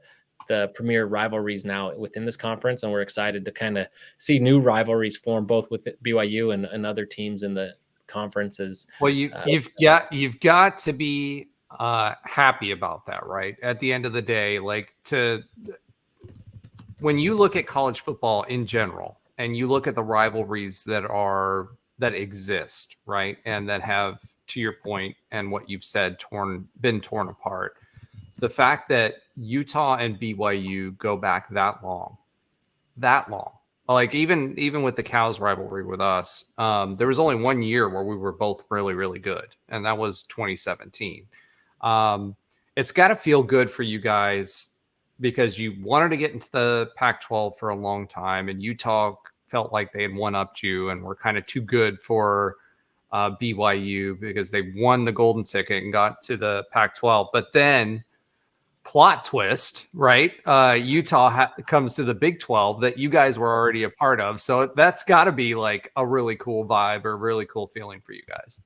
premier rivalries now within this conference. And we're excited to kind of see new rivalries form both with BYU and other teams in the conferences. Well, you've got to be happy about that, right? At the end of the day, when you look at college football in general, and you look at the rivalries that exist, right, and that have, to your point and what you've said, been torn apart. The fact that Utah and BYU go back that long, like even with the Cows rivalry with us, there was only 1 year where we were both really, really good, and that was 2017. It's got to feel good for you guys because you wanted to get into the Pac-12 for a long time, and Utah felt like they had one-upped you and were kind of too good for BYU because they won the golden ticket and got to the Pac-12. But then, plot twist, right? Utah comes to the Big 12 that you guys were already a part of. So that's got to be like a really cool vibe or really cool feeling for you guys.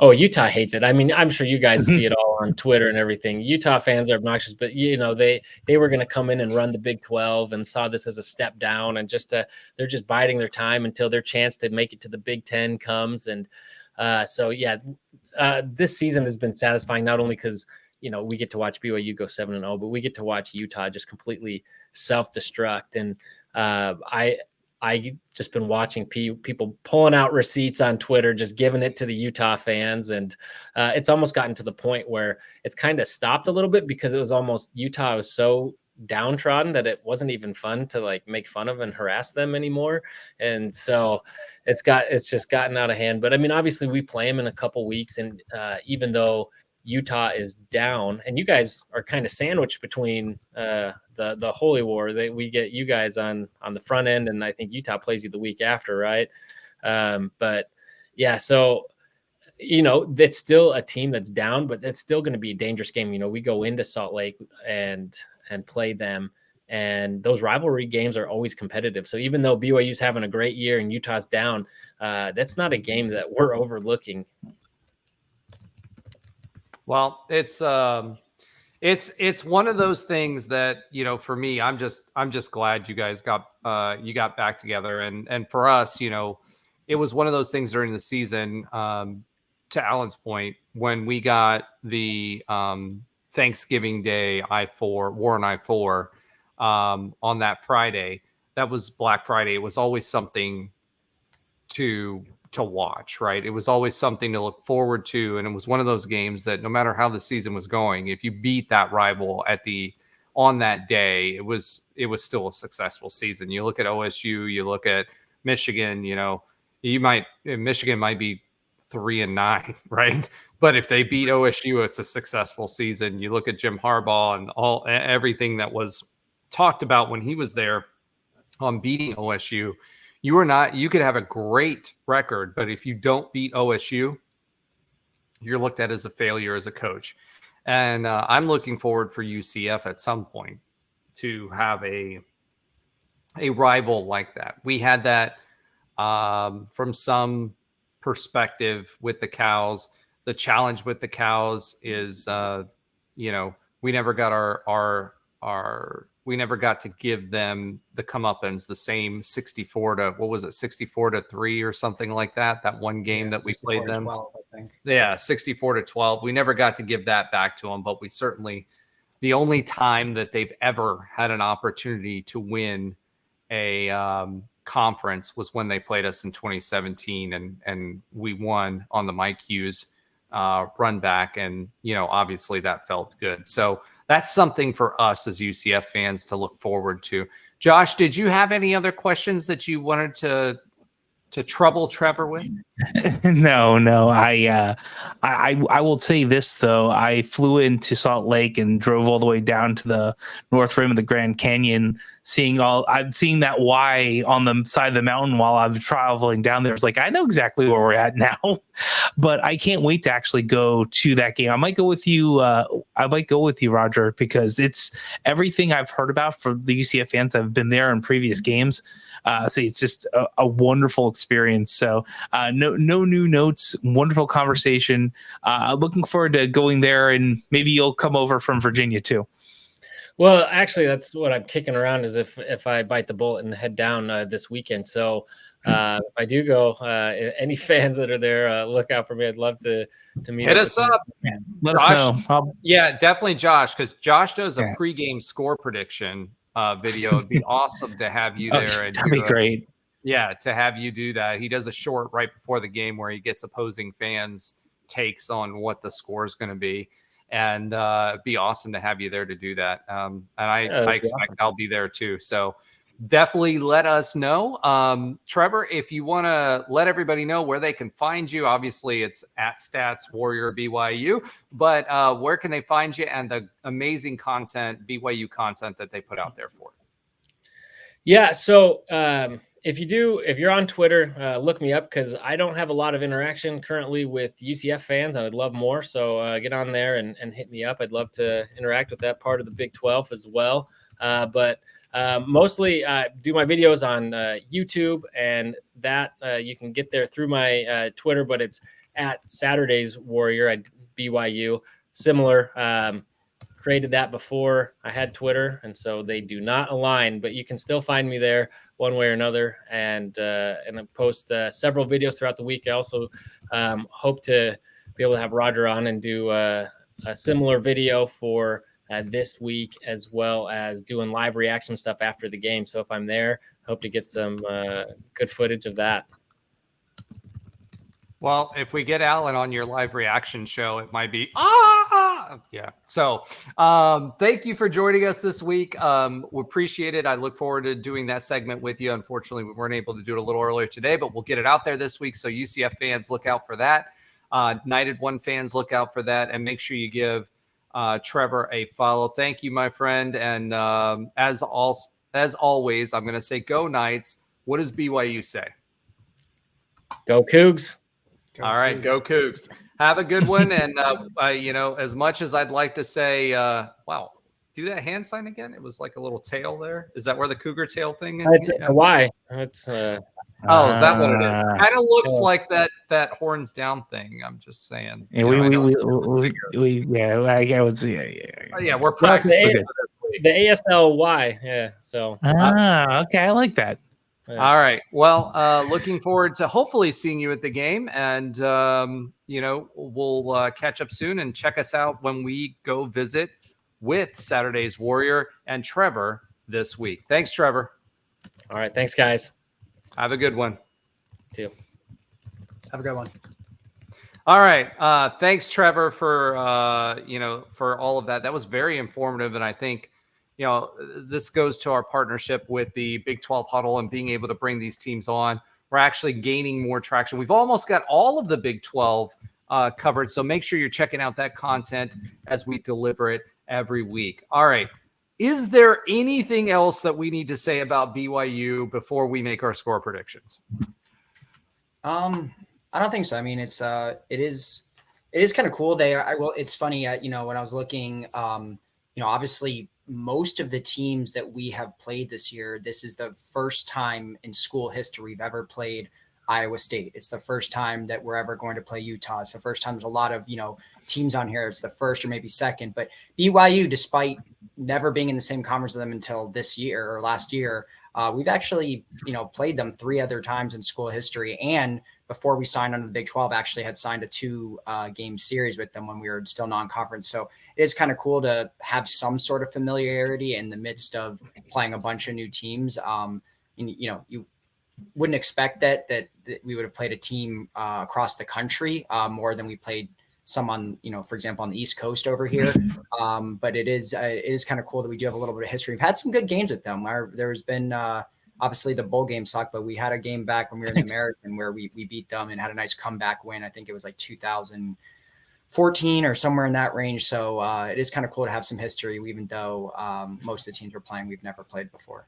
Oh, Utah hates it. I'm sure you guys see it all on Twitter and everything. Utah fans are obnoxious, but they were going to come in and run the Big 12 and saw this as a step down, and they're just biding their time until their chance to make it to the Big 10 comes. And this season has been satisfying, not only because we get to watch BYU go 7-0, but we get to watch Utah just completely self-destruct. And I just been watching people pulling out receipts on Twitter, just giving it to the Utah fans. And it's almost gotten to the point where it's kind of stopped a little bit because it was almost Utah was so downtrodden that it wasn't even fun to like make fun of and harass them anymore. And so it's just gotten out of hand. But obviously we play them in a couple weeks. And even though Utah is down, and you guys are kind of sandwiched between the Holy War. We get you guys on the front end, and I think Utah plays you the week after, right? But yeah, so it's still a team that's down, but it's still going to be a dangerous game. We go into Salt Lake and play them, and those rivalry games are always competitive. So even though BYU's having a great year and Utah's down, that's not a game that we're overlooking. Well, it's one of those things that, for me, I'm just glad you guys got back together. And for us, it was one of those things during the season, to Alan's point, when we got the Thanksgiving Day Warren I-4 on that Friday, that was Black Friday. It was always something to watch, right? It was always something to look forward to. And it was one of those games that no matter how the season was going, if you beat that rival on that day, it was still a successful season. You look at OSU, you look at Michigan, Michigan might be 3-9, right? But if they beat OSU, it's a successful season. You look at Jim Harbaugh and everything that was talked about when he was there on beating OSU. You could have a great record, but if you don't beat OSU, you're looked at as a failure as a coach. And I'm looking forward for UCF at some point to have a rival like that. We had that from some perspective with the Cows. The challenge with the Cows is, we never got we never got to give them the comeuppance, the same 64-3 or something like that. That one game that we played them. 12, I think. Yeah, 64-12. We never got to give that back to them, but we certainly, the only time that they've ever had an opportunity to win a conference was when they played us in 2017, and we won on the Mike Hughes run back, and obviously that felt good. So that's something for us as UCF fans to look forward to. Josh, did you have any other questions that you wanted to trouble Trevor with? No. I will say this though. I flew into Salt Lake and drove all the way down to the north rim of the Grand Canyon, seeing that Y on the side of the mountain while I was traveling down there. It's like, I know exactly where we're at now, but I can't wait to actually go to that game. I might go with you, Roger, because it's everything I've heard about from the UCF fans that have been there in previous games. So it's just a wonderful experience. So no new notes, wonderful conversation. Looking forward to going there, and maybe you'll come over from Virginia too. Well, actually, that's what I'm kicking around, is if I bite the bullet and head down this weekend. So if I do go, any fans that are there, look out for me. I'd love to meet. Hit us up. Let us know. Yeah, definitely Josh, because Josh does a pregame score prediction video. It'd be awesome to have you there. And that'd be great. Yeah, to have you do that. He does a short right before the game where he gets opposing fans' takes on what the score is going to be. And it'd be awesome to have you there to do that. And I expect I'll be there too. So definitely let us know. Trevor, if you want to let everybody know where they can find you, obviously it's at Stats Warrior BYU, but where can they find you and the amazing content, BYU content that they put out there for? Yeah. So if you're on Twitter, look me up, because I don't have a lot of interaction currently with UCF fans. I would love more. So get on there and hit me up. I'd love to interact with that part of the Big 12 as well. But mostly do my videos on YouTube, and that you can get there through my Twitter, but it's at Saturdays Warrior at BYU. Similar. Created that before I had Twitter, and so they do not align, but you can still find me there one way or another. And I post several videos throughout the week. I also hope to be able to have Roger on and do a similar video for this week, as well as doing live reaction stuff after the game. So if I'm there, hope to get some good footage of that. Well, if we get Alan on your live reaction show, it might be yeah. So thank you for joining us this week. We appreciate it. I look forward to doing that segment with you. Unfortunately, we weren't able to do it a little earlier today, but we'll get it out there this week. So UCF fans, look out for that. United One fans, look out for that, and make sure you give Trevor a follow. Thank you, my friend. And as always, I'm going to say go Knights. What does BYU say? Go Cougs. All right, go Cougs. Have a good one. And, as much as I'd like to say, wow, do that hand sign again. It was like a little tail there. Is that where the cougar tail thing is? Why? It's, is that what it is? Kind of looks like that horns down thing. I'm just saying. Yeah, I would see. Yeah, we're practicing. The ASLY. Yeah. So. Okay. I like that. All right. Well, looking forward to hopefully seeing you at the game, and we'll catch up soon, and check us out when we go visit with Saturday's Warrior and Trevor this week. Thanks, Trevor. All right. Thanks, guys. Have a good one. Too. Have a good one. All right. Thanks, Trevor, for for all of that. That was very informative, and I think this goes to our partnership with the Big 12 Huddle and being able to bring these teams on. We're actually gaining more traction. We've almost got all of the Big 12 covered, so make sure you're checking out that content as we deliver it every week. All right. Is there anything else that we need to say about BYU before we make our score predictions? I don't think so. I mean, it is kind of cool. It's funny, when I was looking, obviously most of the teams that we have played this year, this is the first time in school history we've ever played Iowa State. It's the first time that we're ever going to play Utah. It's the first time there's a lot of, teams on here. It's the first or maybe second, but BYU, despite never being in the same conference with them until this year or last year, we've actually, played them 3 other times in school history. And before we signed under the Big 12, actually had signed a 2 game series with them when we were still non-conference. So it is kind of cool to have some sort of familiarity in the midst of playing a bunch of new teams. You wouldn't expect that we would have played a team across the country more than we played some on, for example, on the East Coast over here. But it is kind of cool that we do have a little bit of history. We've had some good games with them. There's been obviously the bowl game sucked, but we had a game back when we were in the American where we beat them and had a nice comeback win. I think it was like 2014 or somewhere in that range. So it is kind of cool to have some history, even though most of the teams we're playing, we've never played before.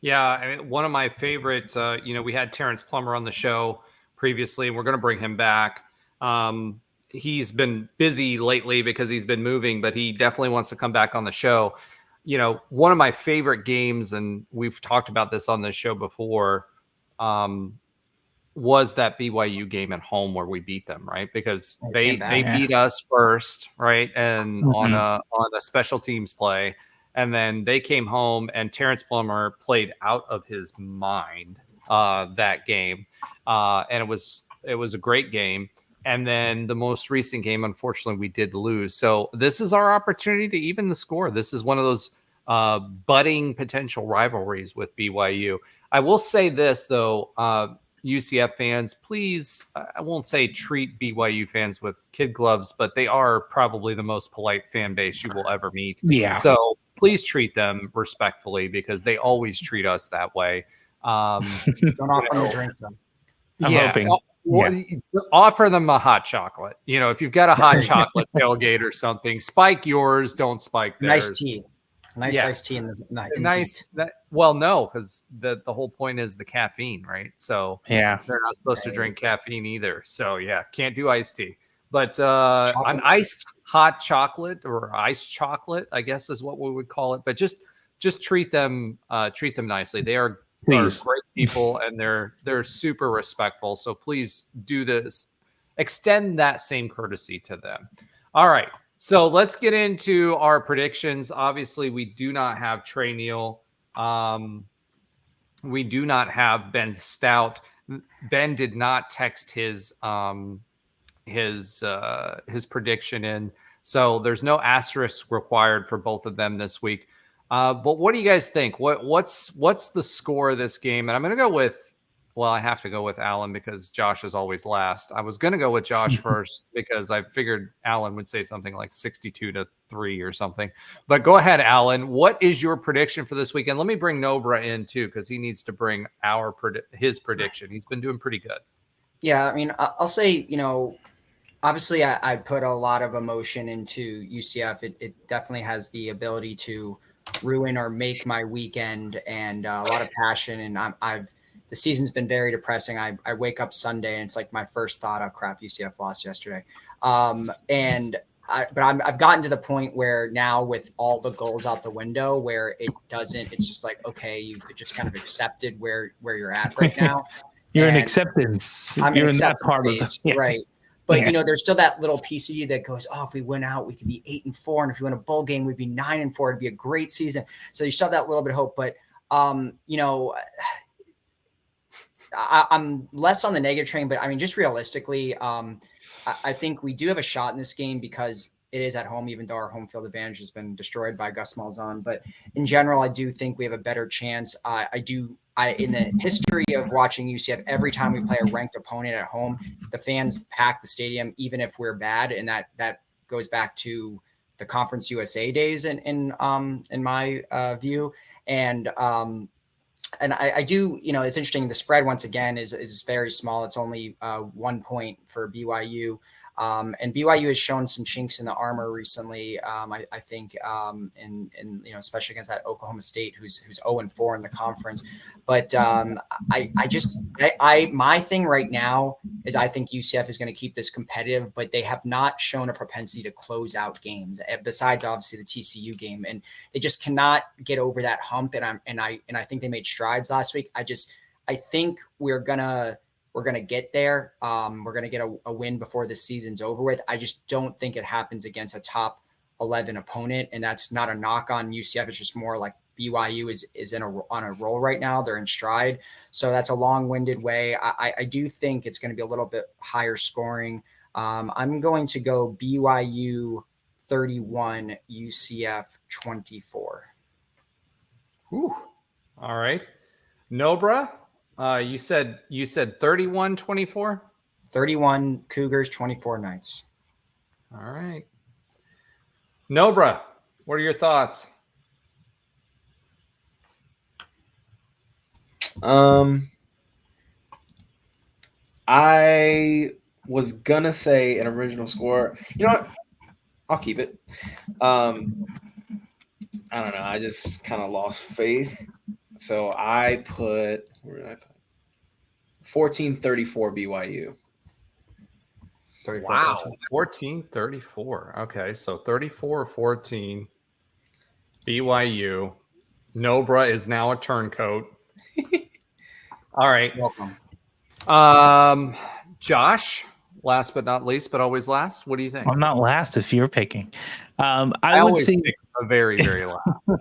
Yeah. I mean, one of my favorites, we had Terrence Plummer on the show previously, and we're going to bring him back. He's been busy lately because he's been moving, but he definitely wants to come back on the show. One of my favorite games, and we've talked about this on this show before, was that BYU game at home where we beat them, right? Because they beat us first, right? And on a special teams play. And then they came home and Terrence Plummer played out of his mind that game. And it was a great game. And then the most recent game, unfortunately, we did lose. So this is our opportunity to even the score. This is one of those budding potential rivalries with BYU. I will say this, though, UCF fans, please, I won't say treat BYU fans with kid gloves, but they are probably the most polite fan base you will ever meet. Yeah. So please treat them respectfully because they always treat us that way. Don't offer them a drink, though. I'm hoping. Offer them a hot chocolate. If you've got a hot chocolate tailgate or something, spike yours, don't spike theirs. Nice tea. Iced tea in the nice. No, because the whole point is the caffeine, right? So they're not supposed to drink caffeine either. So can't do iced tea. But an iced hot chocolate or iced chocolate, I guess is what we would call it. But just treat them nicely. They are great people and they're super respectful. So please do this. Extend that same courtesy to them. All right. So let's get into our predictions. Obviously, we do not have Trey Neal. We do not have Ben Stout. Ben did not text his prediction in. So there's no asterisk required for both of them this week. But what do you guys think? What's the score of this game? And I'm going to go with, I have to go with Alan because Josh is always last. I was going to go with Josh first because I figured Alan would say something like 62-3 or something. But go ahead, Alan. What is your prediction for this weekend? Let me bring Nobra in too because he needs to bring his prediction. He's been doing pretty good. Yeah, I mean, I'll say, obviously I put a lot of emotion into UCF. It definitely has the ability to ruin or make my weekend and a lot of passion. And the season's been very depressing. I wake up Sunday and it's like my first thought, oh crap, UCF lost yesterday. But I've gotten to the point where now with all the goals out the window where it's just like, okay, you've just kind of accepted where you're at right now. You're in acceptance. You're in that part of it. Right. But there's still that little piece of you that goes, oh, if we win out, we could be 8-4. And if we win a bowl game, we'd be 9-4. It'd be a great season. So you still have that little bit of hope. But I'm less on the negative train, but I mean, just realistically, I think we do have a shot in this game because it is at home, even though our home field advantage has been destroyed by Gus Malzahn. But in general, I do think we have a better chance. In the history of watching UCF, every time we play a ranked opponent at home, the fans pack the stadium, even if we're bad, and that goes back to the Conference USA days in my view. And I do, it's interesting. The spread once again is very small. It's only 1 point for BYU. And BYU has shown some chinks in the armor recently. I think, especially against that Oklahoma State, who's 0-4 in the conference. But my thing right now is I think UCF is going to keep this competitive, but they have not shown a propensity to close out games besides obviously the TCU game, and they just cannot get over that hump. And I think they made strides last week. I think we're gonna get there. We're going to get a win before the season's over with. I just don't think it happens against a top 11 opponent. And that's not a knock on UCF. It's just more like BYU is on a roll right now. They're in stride. So that's a long-winded way. I do think it's going to be a little bit higher scoring. I'm going to go BYU 31, UCF 24. Ooh. All right. Nobra? You said 31-24? 31 Cougars, 24 Knights. All right. Nobra, what are your thoughts? I was gonna say an original score. You know what? I'll keep it. I don't know. I just kind of lost faith. So where did I put? 14-34 BYU. 34, Wow. 14-34. Okay, so 34-14 BYU. Nobra is now a turncoat. All right. Welcome. Josh, last but not least, but always last. What do you think? I'm not last if you're picking. I would always say pick a very, very last.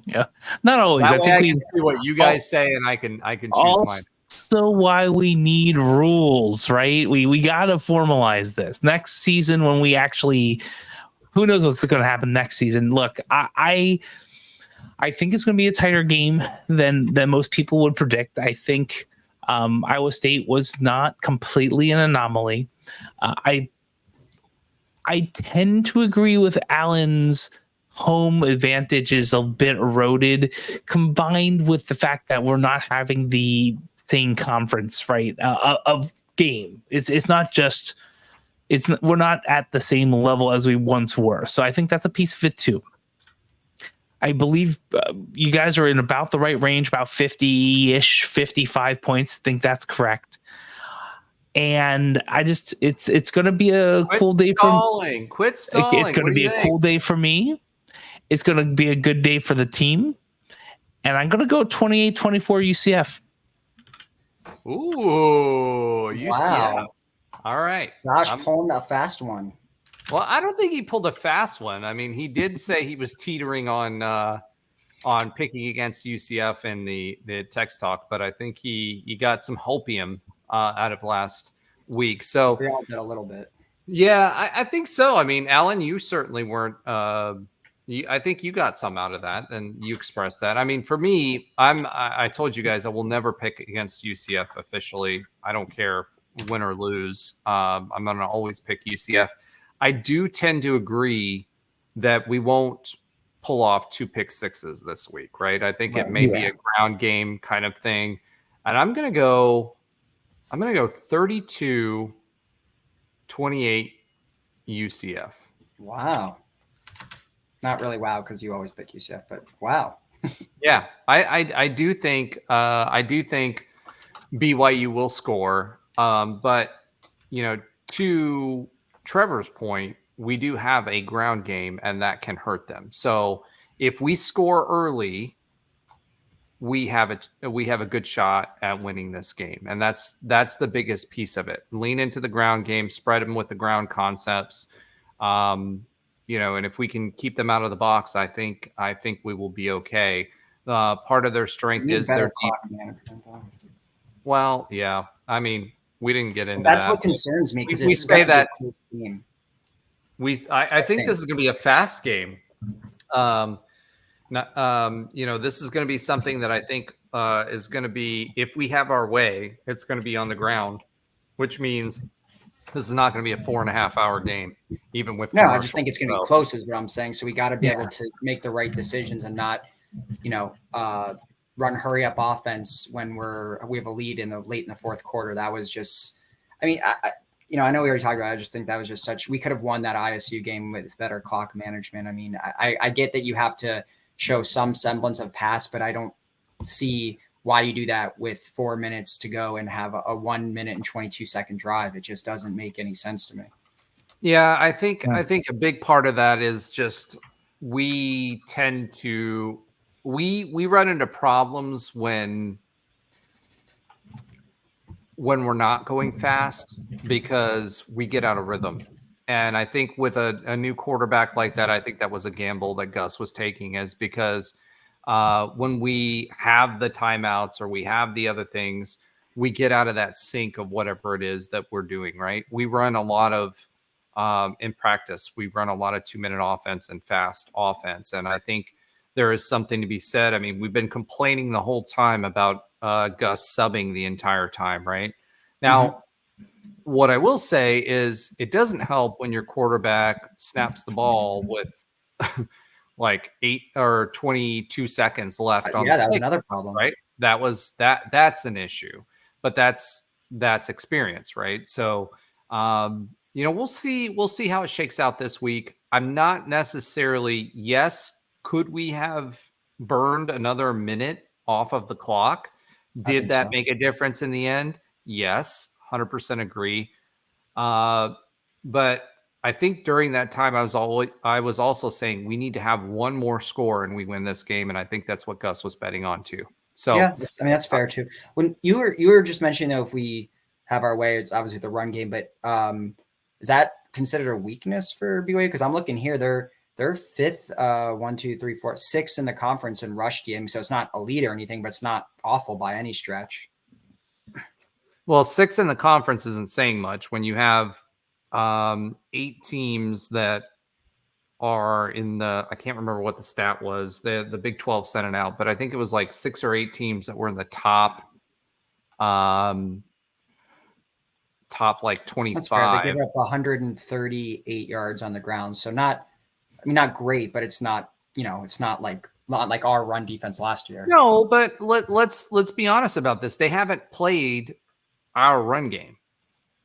yeah, not always. That I way think I we can see what you guys say, and I can choose mine. also why we need rules, right? We got to formalize this next season when we actually. Who knows what's going to happen next season? Look, I think it's going to be a tighter game than most people would predict. I think Iowa State was not completely an anomaly. I tend to agree with Allen's home advantage is a bit eroded, combined with the fact that we're not having the same conference, right, of game. It's not just we're not at the same level as we once were. So I think that's a piece of it too. I believe you guys are in about the right range, about 50-ish, 55 points. I think that's correct. And it's going to be a cool day Quit stalling. It's going to be a cool day for me. It's going to be a good day for the team. And I'm going to go 28-24 UCF. Ooh, UCF. Wow. All right. Josh pulling that fast one. Well, I don't think he pulled a fast one. I mean, he did say he was teetering on picking against UCF in the text talk, but I think he got some hopium out of last week. So We all did a little bit. yeah, I think so. I mean, Alan, you certainly weren't. I think you got some out of that, and you expressed that. I mean, for me, I told you guys I will never pick against UCF officially. I don't care win or lose. I'm going to always pick UCF. I do tend to agree that we won't pull off 2 pick sixes this week, right? I think it may be a ground game kind of thing. And I'm going to go 32-28 UCF. Wow. Not really wow, because you always pick UCF, but wow. Yeah, I do think BYU will score. But to Trevor's point, we do have a ground game, and that can hurt them. So if we score early, we have a good shot at winning this game, and that's the biggest piece of it. Lean into the ground game, spread them with the ground concepts, and if we can keep them out of the box, I think we will be okay. Part of their strength is their management. Well, yeah, I mean, we didn't get into That's that. what concerns me, because we say that. I think this is going to be a fast game. This is going to be something that I think is going to be, if we have our way, it's going to be on the ground, which means this is not going to be a 4.5 hour game, even with No, I just think it's going to be close, is what I'm saying. So we got to be Yeah. able to make the right decisions and not, run hurry up offense when we have a lead late in the fourth quarter. That was just, I mean, I know we already talked about it. I just think that was just we could have won that ISU game with better clock management. I mean, I get that you have to show some semblance of pass, but I don't see why you do that with 4 minutes to go and have a 1 minute and 22-second drive. It just doesn't make any sense to me. Yeah, I think a big part of that is just we tend to we run into problems when we're not going fast because we get out of rhythm. And I think with a new quarterback like that, I think that was a gamble that Gus was taking, is because when we have the timeouts or we have the other things, we get out of that sync of whatever it is that we're doing, right? We run a lot of, in practice, we run a lot of 2-minute offense and fast offense. And I think there is something to be said. I mean, we've been complaining the whole time about Gus subbing the entire time, right? Now, what I will say is it doesn't help when your quarterback snaps the ball with like 8 or 22 seconds left on that was another problem, right? That's an issue, but that's experience, right? So we'll see how it shakes out this week. I'm not necessarily, could we have burned another minute off of the clock? Did that make a difference in the end? Yes, 100% agree. But I think during that time, I was also saying we need to have one more score and we win this game, and I think that's what Gus was betting on too. So yeah, that's fair too. When you were just mentioning, though, if we have our way, it's obviously the run game, but is that considered a weakness for BYU? Because I'm looking here, they're fifth, 1, 2, 3, 4, 6 in the conference in rush game, so it's not elite or anything, but it's not awful by any stretch. Well, 6 in the conference isn't saying much when you have 8 teams that are in the, I can't remember what the stat was. The Big 12 sent it out, but I think it was like 6 or 8 teams that were in the top like 25. That's fair. They give up 138 yards on the ground, so not great, but it's not, it's not like our run defense last year. No, but let's be honest about this. They haven't played our run game.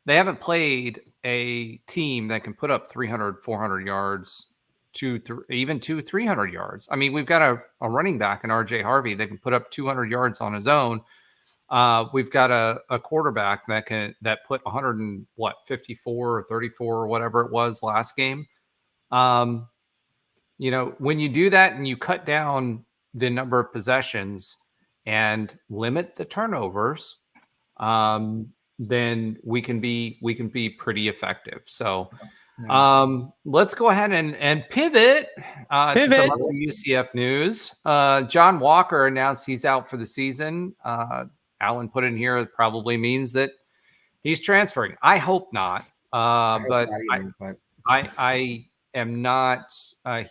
They haven't played a team that can put up 300, 400 yards, even 300 yards. I mean, we've got a running back in RJ Harvey that can put up 200 yards on his own. We've got a quarterback that put 54 or 34 or whatever it was last game. When you do that and you cut down the number of possessions and limit the turnovers, then we can be pretty effective. So let's go ahead and pivot to some other UCF news. John Walker announced he's out for the season. Alan put in here, it probably means that he's transferring. I hope not. But I am not.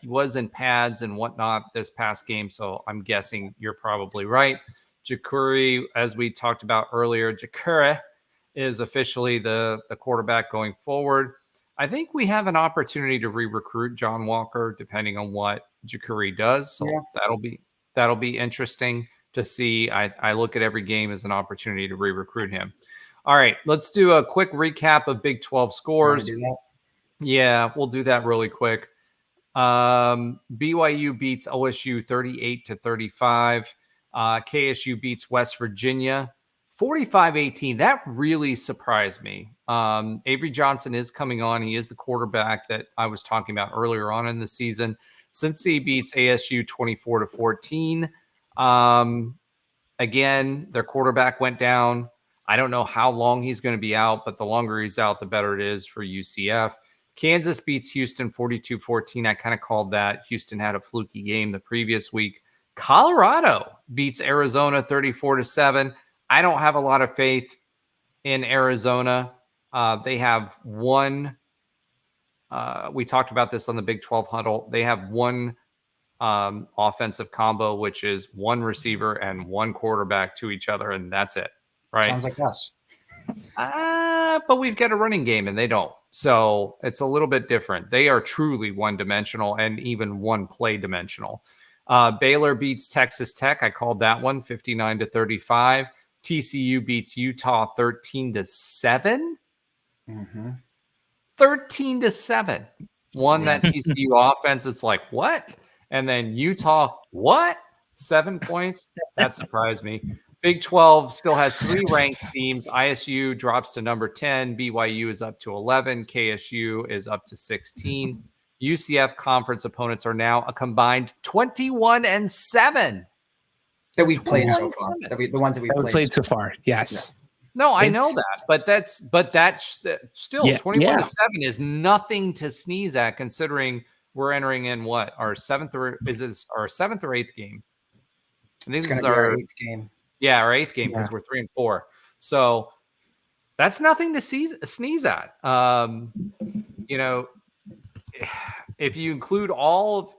He was in pads and whatnot this past game, so I'm guessing you're probably right. Jacurri, as we talked about earlier, Jacurri is officially the quarterback going forward. I think we have an opportunity to re-recruit John Walker, depending on what Jacurri does. So that'll be interesting to see. I look at every game as an opportunity to re-recruit him. All right, let's do a quick recap of Big 12 scores. Yeah, we'll do that really quick. BYU beats OSU 38-35. KSU beats West Virginia 45-18. That really surprised me. Avery Johnson is coming on. He is the quarterback that I was talking about earlier on in the season. Cincy beats ASU 24-14. Again, their quarterback went down. I don't know how long he's going to be out, but the longer he's out, the better it is for UCF. Kansas beats Houston 42-14. I kind of called that. Houston had a fluky game the previous week. Colorado beats Arizona 34-7. I don't have a lot of faith in Arizona. They have one we talked about this on the Big 12 huddle. They have one offensive combo, which is one receiver and one quarterback to each other, and that's it. Right? Sounds like us. But we've got a running game, and they don't. So it's a little bit different. They are truly one-dimensional and even one-play dimensional. Baylor beats Texas Tech. I called that one 59-35. TCU beats Utah 13-7. 13-7. Won that TCU offense. It's like, what? And then Utah, what? 7 points? That surprised me. Big 12 still has 3 ranked teams. ISU drops to number 10. BYU is up to 11. KSU is up to 16. UCF conference opponents are now a combined 21-7. That we've played so far. The ones that we've played so far. Yes. Yeah. No, I know that, but that's still 21-7 is nothing to sneeze at, considering we're entering in what, our seventh or 8th game? I think this is our 8th game. Yeah, our 8th game, because we're 3-4. So that's nothing to sneeze at. If you include all of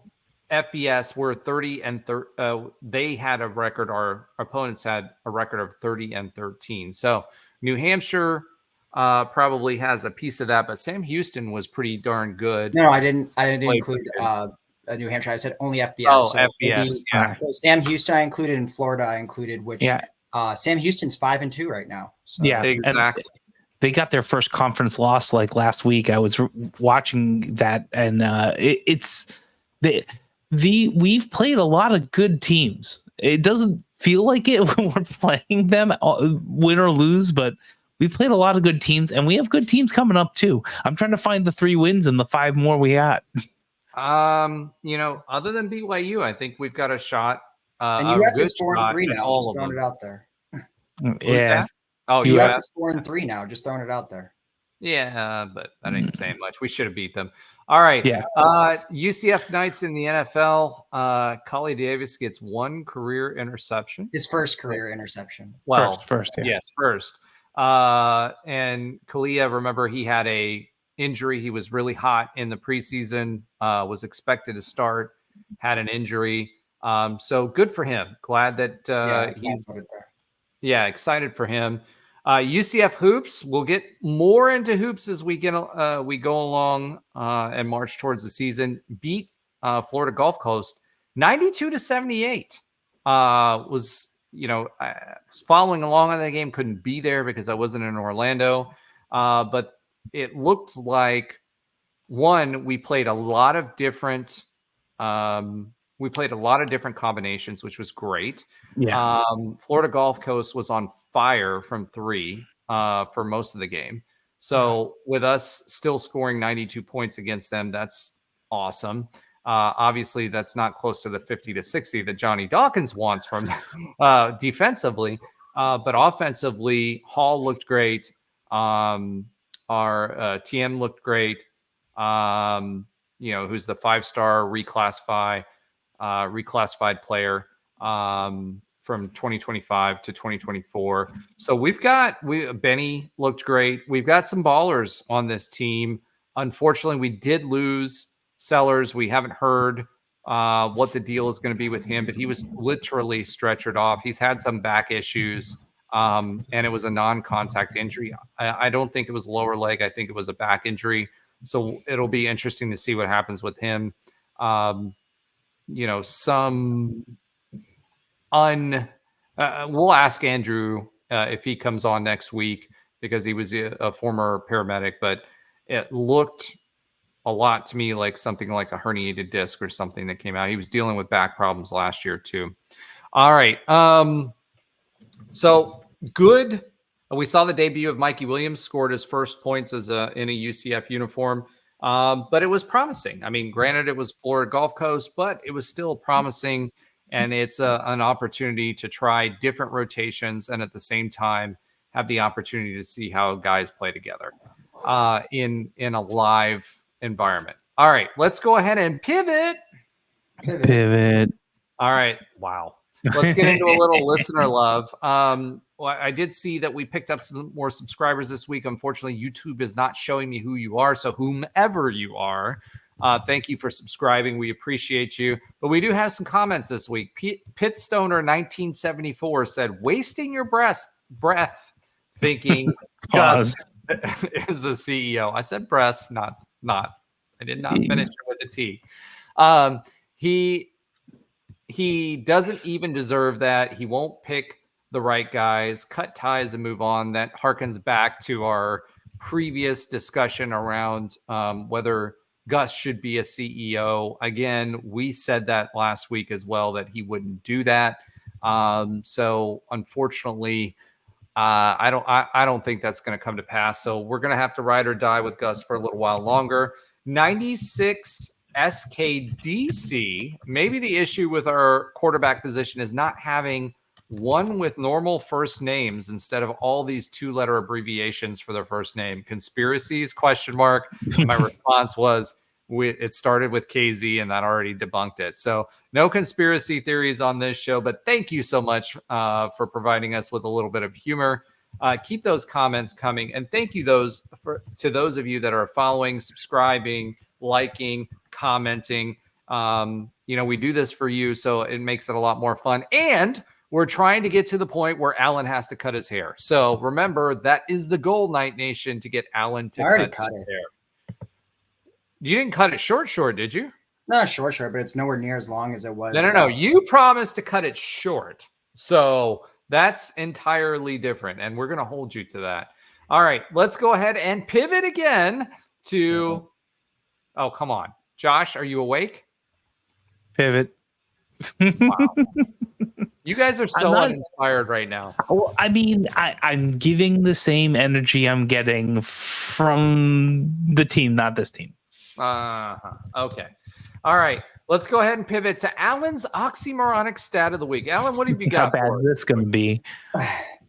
FBS, we're 30-30. They had a record. Our opponents had a record of 30-13. So New Hampshire probably has a piece of that, but Sam Houston was pretty darn good. No, I didn't include New Hampshire. I said only FBS. Oh, so FBS. So Sam Houston I included, and Florida I included, which Sam Houston's 5-2 right now. So. Yeah, exactly. They got their first conference loss like last week. I was watching that, and we've played a lot of good teams. It doesn't feel like it when we're playing them, win or lose, but we've played a lot of good teams, and we have good teams coming up too. I'm trying to find the 3 wins and the 5 more we got. Other than BYU, I think we've got a shot. And you have this 4-3 now. Just throwing it out there. That? Oh, you have this 4-3 now. Just throwing it out there. Yeah, but that ain't saying much. We should have beat them. All right. Yeah. UCF Knights in the NFL. Collie Davis gets 1 career interception. His first career interception. Well, first. Yeah. Yes, first. And Kalia, remember, he had a injury. He was really hot in the preseason. Was expected to start. Had an injury. So good for him. Glad that he's excited for him. UCF hoops. We'll get more into hoops as we go along and march towards the season. Beat Florida Gulf Coast 92-78. Was following along on that game. Couldn't be there because I wasn't in Orlando. But it looked like we played a lot of different. We played a lot of different combinations, which was great. Yeah. Florida Gulf Coast was on fire from 3 for most of the game. So with us still scoring 92 points against them, that's awesome. Obviously, that's not close to the 50-60 that Johnny Dawkins wants from defensively. But offensively, Hall looked great. Our TM looked great. Who's the 5-star reclassified player from 2025 to 2024. So Benny looked great. We've got some ballers on this team. Unfortunately, we did lose Sellers. We haven't heard what the deal is going to be with him, but he was literally stretchered off. He's had some back issues, and it was a non-contact injury. I don't think it was lower leg. I think it was a back injury. So it'll be interesting to see what happens with him. We'll ask Andrew if he comes on next week, because he was a former paramedic, but it looked a lot to me like something like a herniated disc or something that came out. He was dealing with back problems last year too. All right. So good. We saw the debut of Mikey Williams, scored his first points in a UCF uniform. But it was promising. I mean, granted, it was Florida Gulf Coast, but it was still promising. And it's an opportunity to try different rotations and at the same time have the opportunity to see how guys play together in a live environment. All right, let's go ahead and pivot. Pivot. All right. Wow. let's get into a little listener love. Well, I did see that we picked up some more subscribers this week. Unfortunately, YouTube is not showing me who you are. So whomever you are, thank you for subscribing. We appreciate you. But we do have some comments this week. Pitstoner 1974 said, wasting your breath thinking Gus is a CEO. I said breasts, not. I did not finish it with a T. He doesn't even deserve that. He won't pick the right guys, cut ties and move on. That harkens back to our previous discussion around whether Gus should be a CEO. Again, we said that last week as well, that he wouldn't do that. So unfortunately, I don't think that's going to come to pass. So we're going to have to ride or die with Gus for a little while longer. 96 SKDC. Maybe the issue with our quarterback position is not having one with normal first names instead of all these 2-letter abbreviations for their first name. Conspiracies? ? My response was, it started with KZ and that already debunked it. So no conspiracy theories on this show, but thank you so much for providing us with a little bit of humor. Keep those comments coming. And thank you to those of you that are following, subscribing, liking, commenting. We do this for you, so it makes it a lot more fun. And we're trying to get to the point where Alan has to cut his hair. So remember, that is the goal, Night Nation, to get Alan to cut his hair. You didn't cut it short, did you? Not short, but it's nowhere near as long as it was. No. You promised to cut it short. So that's entirely different, and we're going to hold you to that. All right, let's go ahead and pivot again to – oh, come on. Josh, are you awake? Pivot. Wow. You guys are so uninspired right now. Well, I mean, I'm giving the same energy I'm getting from the team, not this team. Okay. All right. Let's go ahead and pivot to Alan's oxymoronic stat of the week. Alan, what have you got? How bad is this going to be?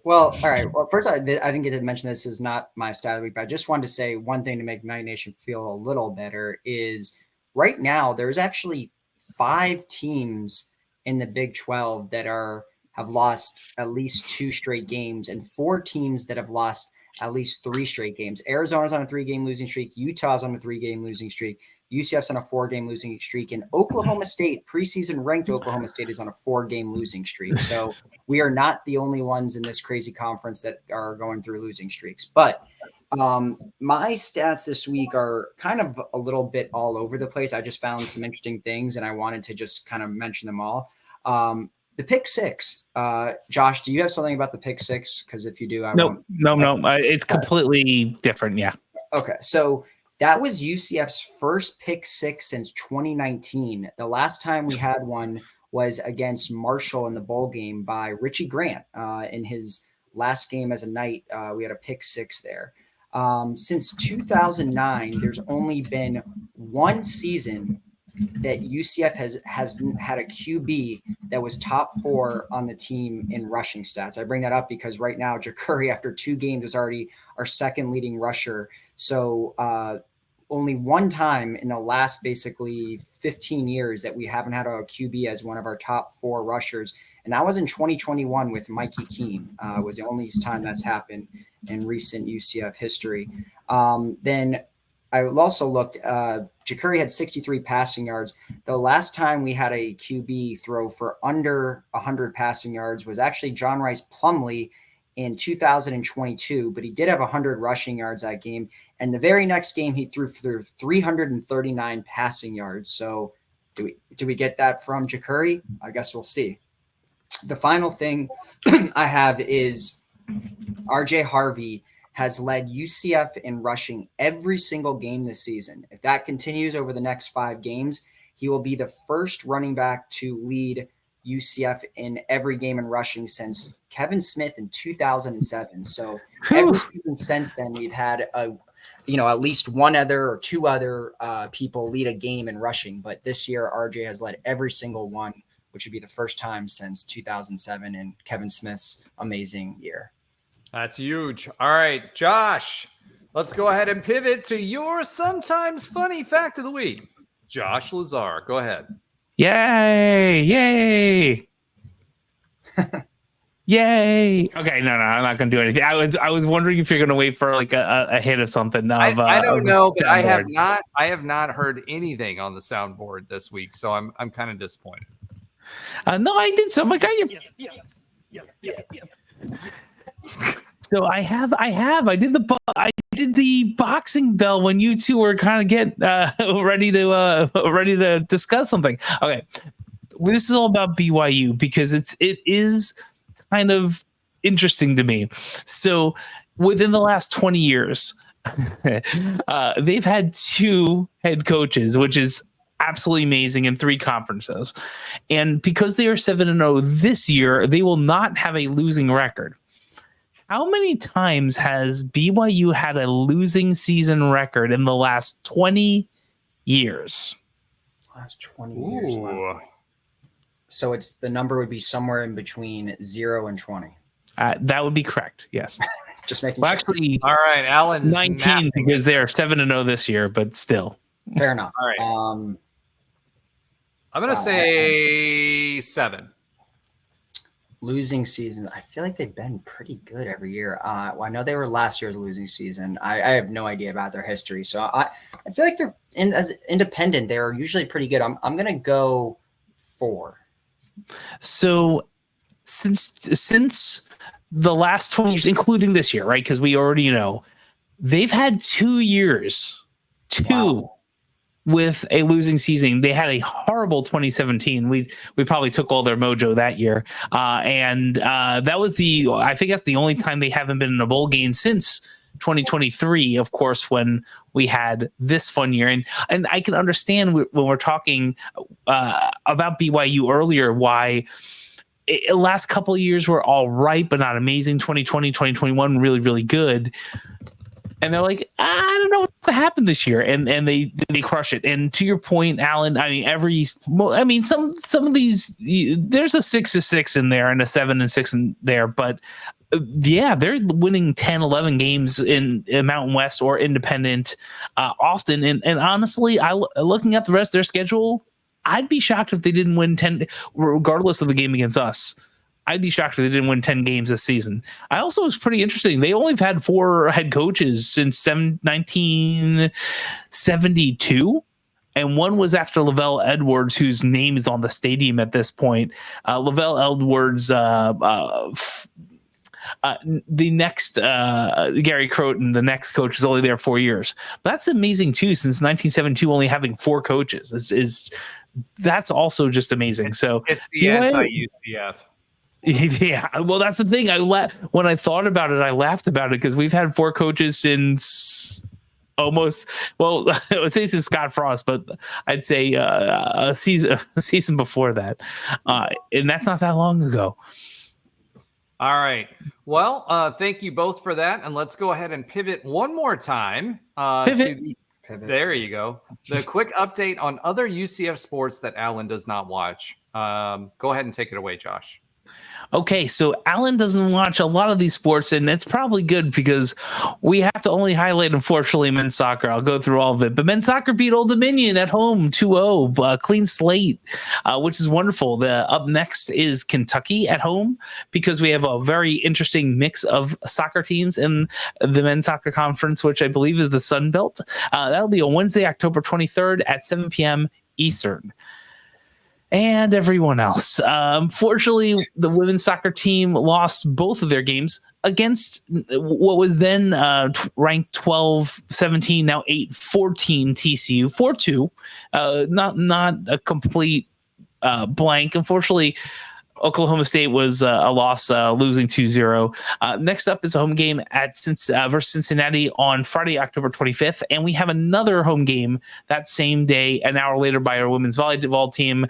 Well, all right. Well, first, I didn't get to mention this is not my stat of the week, but I just wanted to say one thing to make Night Nation feel a little better is right now there's actually 5 teams in the Big 12 that have lost at least 2 straight games, and 4 teams that have lost at least 3 straight games. Arizona's on a 3-game losing streak. Utah's on a 3-game losing streak. UCF's on a 4-game losing streak. And Oklahoma State, preseason ranked Oklahoma State, is on a 4-game losing streak. So we are not the only ones in this crazy conference that are going through losing streaks. But my stats this week are kind of a little bit all over the place. I just found some interesting things, and I wanted to just kind of mention them all. The pick 6, Josh, do you have something about the pick 6? Because if you do, No. It's completely different. Yeah. Okay. So that was UCF's first pick 6 since 2019. The last time we had one was against Marshall in the bowl game by Richie Grant. In his last game as a Knight, we had a pick 6 there. Since 2009, there's only been one season that UCF has had a QB that was top 4 on the team in rushing stats. I bring that up because right now Jacurri, after 2 games, is already our second leading rusher. So only one time in the last basically 15 years that we haven't had a QB as one of our top 4 rushers. And that was in 2021 with Mikey Keene, was the only time that's happened in recent UCF history. Then I also looked, Jacurri had 63 passing yards. The last time we had a QB throw for under 100 passing yards was actually John Rice Plumlee in 2022, but he did have 100 rushing yards that game. And the very next game, he threw for 339 passing yards. So do we get that from Jacurri? I guess we'll see. The final thing I have is RJ Harvey has led UCF in rushing every single game this season. If that continues over the next 5 games, he will be the first running back to lead UCF in every game in rushing since Kevin Smith in 2007. So every season since then, we've had at least one other or 2 other people lead a game in rushing. But this year, RJ has led every single one, which would be the first time since 2007 and Kevin Smith's amazing year. That's huge. All right, Josh, let's go ahead and pivot to your sometimes funny fact of the week. Josh Lazar, go ahead. Yay. Yay! Okay, no, I'm not gonna do anything. I was wondering if you're gonna wait for like a hit of something. I don't know, but I have soundboard. not heard anything on the soundboard this week, so I'm kind of disappointed. No, I did some. I got you. So I did the boxing bell when you two were kind of ready to discuss something. Okay, this is all about BYU because it is kind of interesting to me. So within the last 20 years, they've had 2 head coaches, which is absolutely amazing, in 3 conferences. And because they are 7-0 this year, they will not have a losing record. How many times has BYU had a losing season record in the last 20 years? Last 20 years. Wow. So the number would be somewhere in between 0 and 20. That would be correct. Yes. Just making sure. Actually, all right, Alan's 19 because they're 7-0 this year, but still. Fair enough. All right. I'm gonna say 7. Losing season. I feel like they've been pretty good every year. Well, I know they were last year's losing season. I have no idea about their history, so I feel like they're as independent. They're usually pretty good. I'm gonna go 4. So since the last 20 years, including this year, right? Because we already know they've had 2 years, with a losing season. They had a horrible 2017. We probably took all their mojo that year, and that was I think that's the only time they haven't been in a bowl game since 2023, of course, when we had this fun year. And I can understand when we're talking about BYU earlier why last couple of years were all right, but not amazing. 2020, 2021, really, really good. And they're like, I don't know what's going to happen this year. And they crush it. And to your point, Alan, I mean, some of these, there's a 6-6 in there and a 7-6 in there, but yeah, they're winning 10, 11 games in Mountain West or independent often. And honestly, looking at the rest of their schedule, I'd be shocked if they didn't win 10, regardless of the game against us. I'd be shocked if they didn't win 10 games this season. I also was pretty interesting. They only have had 4 head coaches since 1972. And one was after Lavelle Edwards, whose name is on the stadium at this point. Lavelle Edwards, the next Gary Croton, the next coach, is only there 4 years. But that's amazing too, since 1972, only having 4 coaches. That's also just amazing. So it's the anti-UCF. Yeah, well, that's the thing. When I thought about it, I laughed about it because we've had 4 coaches since almost. Well, I would say since Scott Frost, but I'd say a season before that, and that's not that long ago. All right. Well, thank you both for that, and let's go ahead and pivot one more time. Pivot. There you go. The quick update on other UCF sports that Alan does not watch. Go ahead and take it away, Josh. Okay, so Alan doesn't watch a lot of these sports, and it's probably good because we have to only highlight, unfortunately, men's soccer. I'll go through all of it. But men's soccer beat Old Dominion at home 2-0, clean slate, which is wonderful. Up next is Kentucky at home because we have a very interesting mix of soccer teams in the men's soccer conference, which I believe is the Sun Belt. That'll be on Wednesday, October 23rd at 7 p.m. Eastern. And everyone else. Unfortunately, the women's soccer team lost both of their games against what was then ranked 12-17, now 8-14 TCU, 4-2. Not a complete blank. Unfortunately, Oklahoma State was a loss, losing 2-0. Next up is a home game at versus Cincinnati on Friday, October 25th. And we have another home game that same day, an hour later, by our women's volleyball team,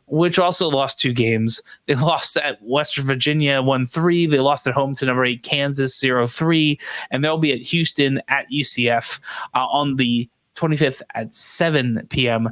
which also lost 2 games. They lost at Western Virginia 1-3. They lost at home to number 8 Kansas 0-3. And they'll be at Houston at UCF on the 25th at 7 p.m.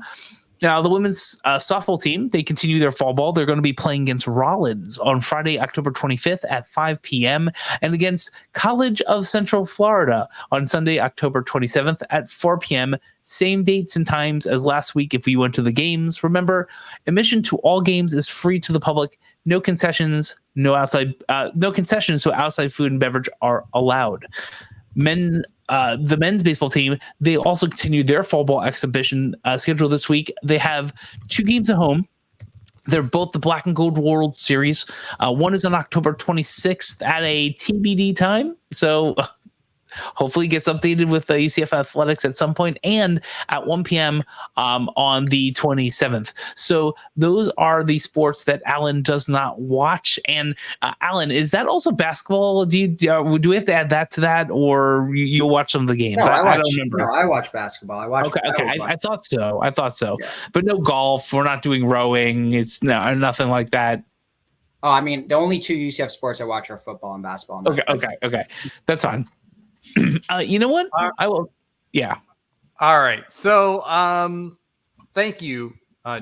Now, the women's softball team, they continue their fall ball. They're going to be playing against Rollins on Friday, October 25th at 5 p.m. and against College of Central Florida on Sunday, October 27th at 4 p.m. Same dates and times as last week if you went to the games. Remember, admission to all games is free to the public. No concessions, no concessions, so outside food and beverage are allowed. The men's baseball team, they also continue their fall ball exhibition schedule this week. They have 2 games at home. They're both the Black and Gold World Series. One is on October 26th at a TBD time. So hopefully gets updated with the UCF Athletics at some point, and at 1 p.m. On the 27th. So those are the sports that Alan does not watch. And Alan, is that also basketball? Do we have to add that to that, or you watch some of the games? No, I don't remember. No, I watch basketball. Okay. I thought so. Yeah. But no golf. We're not doing rowing. It's nothing like that. Oh, I mean, the only 2 UCF sports I watch are football and basketball. Okay. That's fine. You know what? I will. Yeah. All right. So, thank you,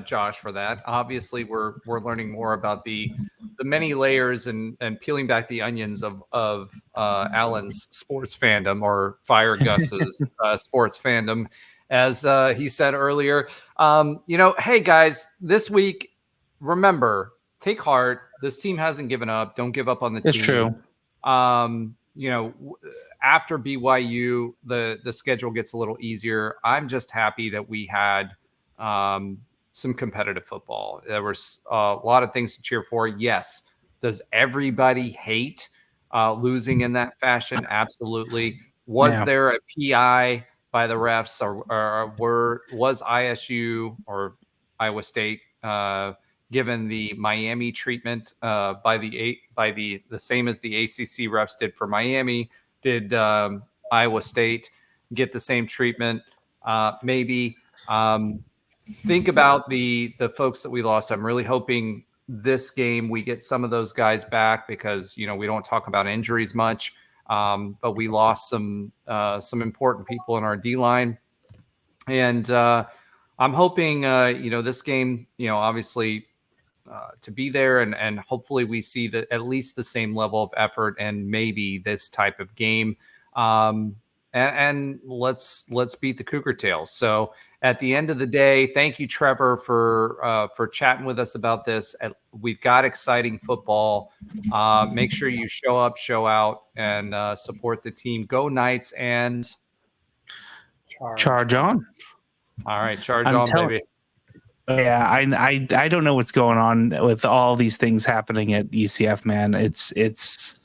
Josh, for that. Obviously, we're learning more about the many layers and peeling back the onions of Alan's sports fandom, or Fire Gus's sports fandom, as he said earlier. Hey guys, this week, remember, take heart. This team hasn't given up. Don't give up on the team. It's true. After BYU, the schedule gets a little easier. I'm just happy that we had some competitive football. There was a lot of things to cheer for. Yes. Does everybody hate losing in that fashion? Absolutely. Was there a PI by the refs, or was ISU or Iowa State given the Miami treatment by the same as the ACC refs did for Miami? Did Iowa State get the same treatment? Maybe. Think about the folks that we lost. I'm really hoping this game we get some of those guys back, because we don't talk about injuries much, but we lost some important people in our D line, and I'm hoping this game obviously. To be there, and hopefully we see at least the same level of effort and maybe this type of game. And let's beat the Cougar tails. So at the end of the day, thank you, Trevor, for chatting with us about this. We've got exciting football. Make sure you show up, show out, and support the team. Go Knights and charge on. All right, charge on, baby. Yeah, I don't know what's going on with all these things happening at UCF, man. It's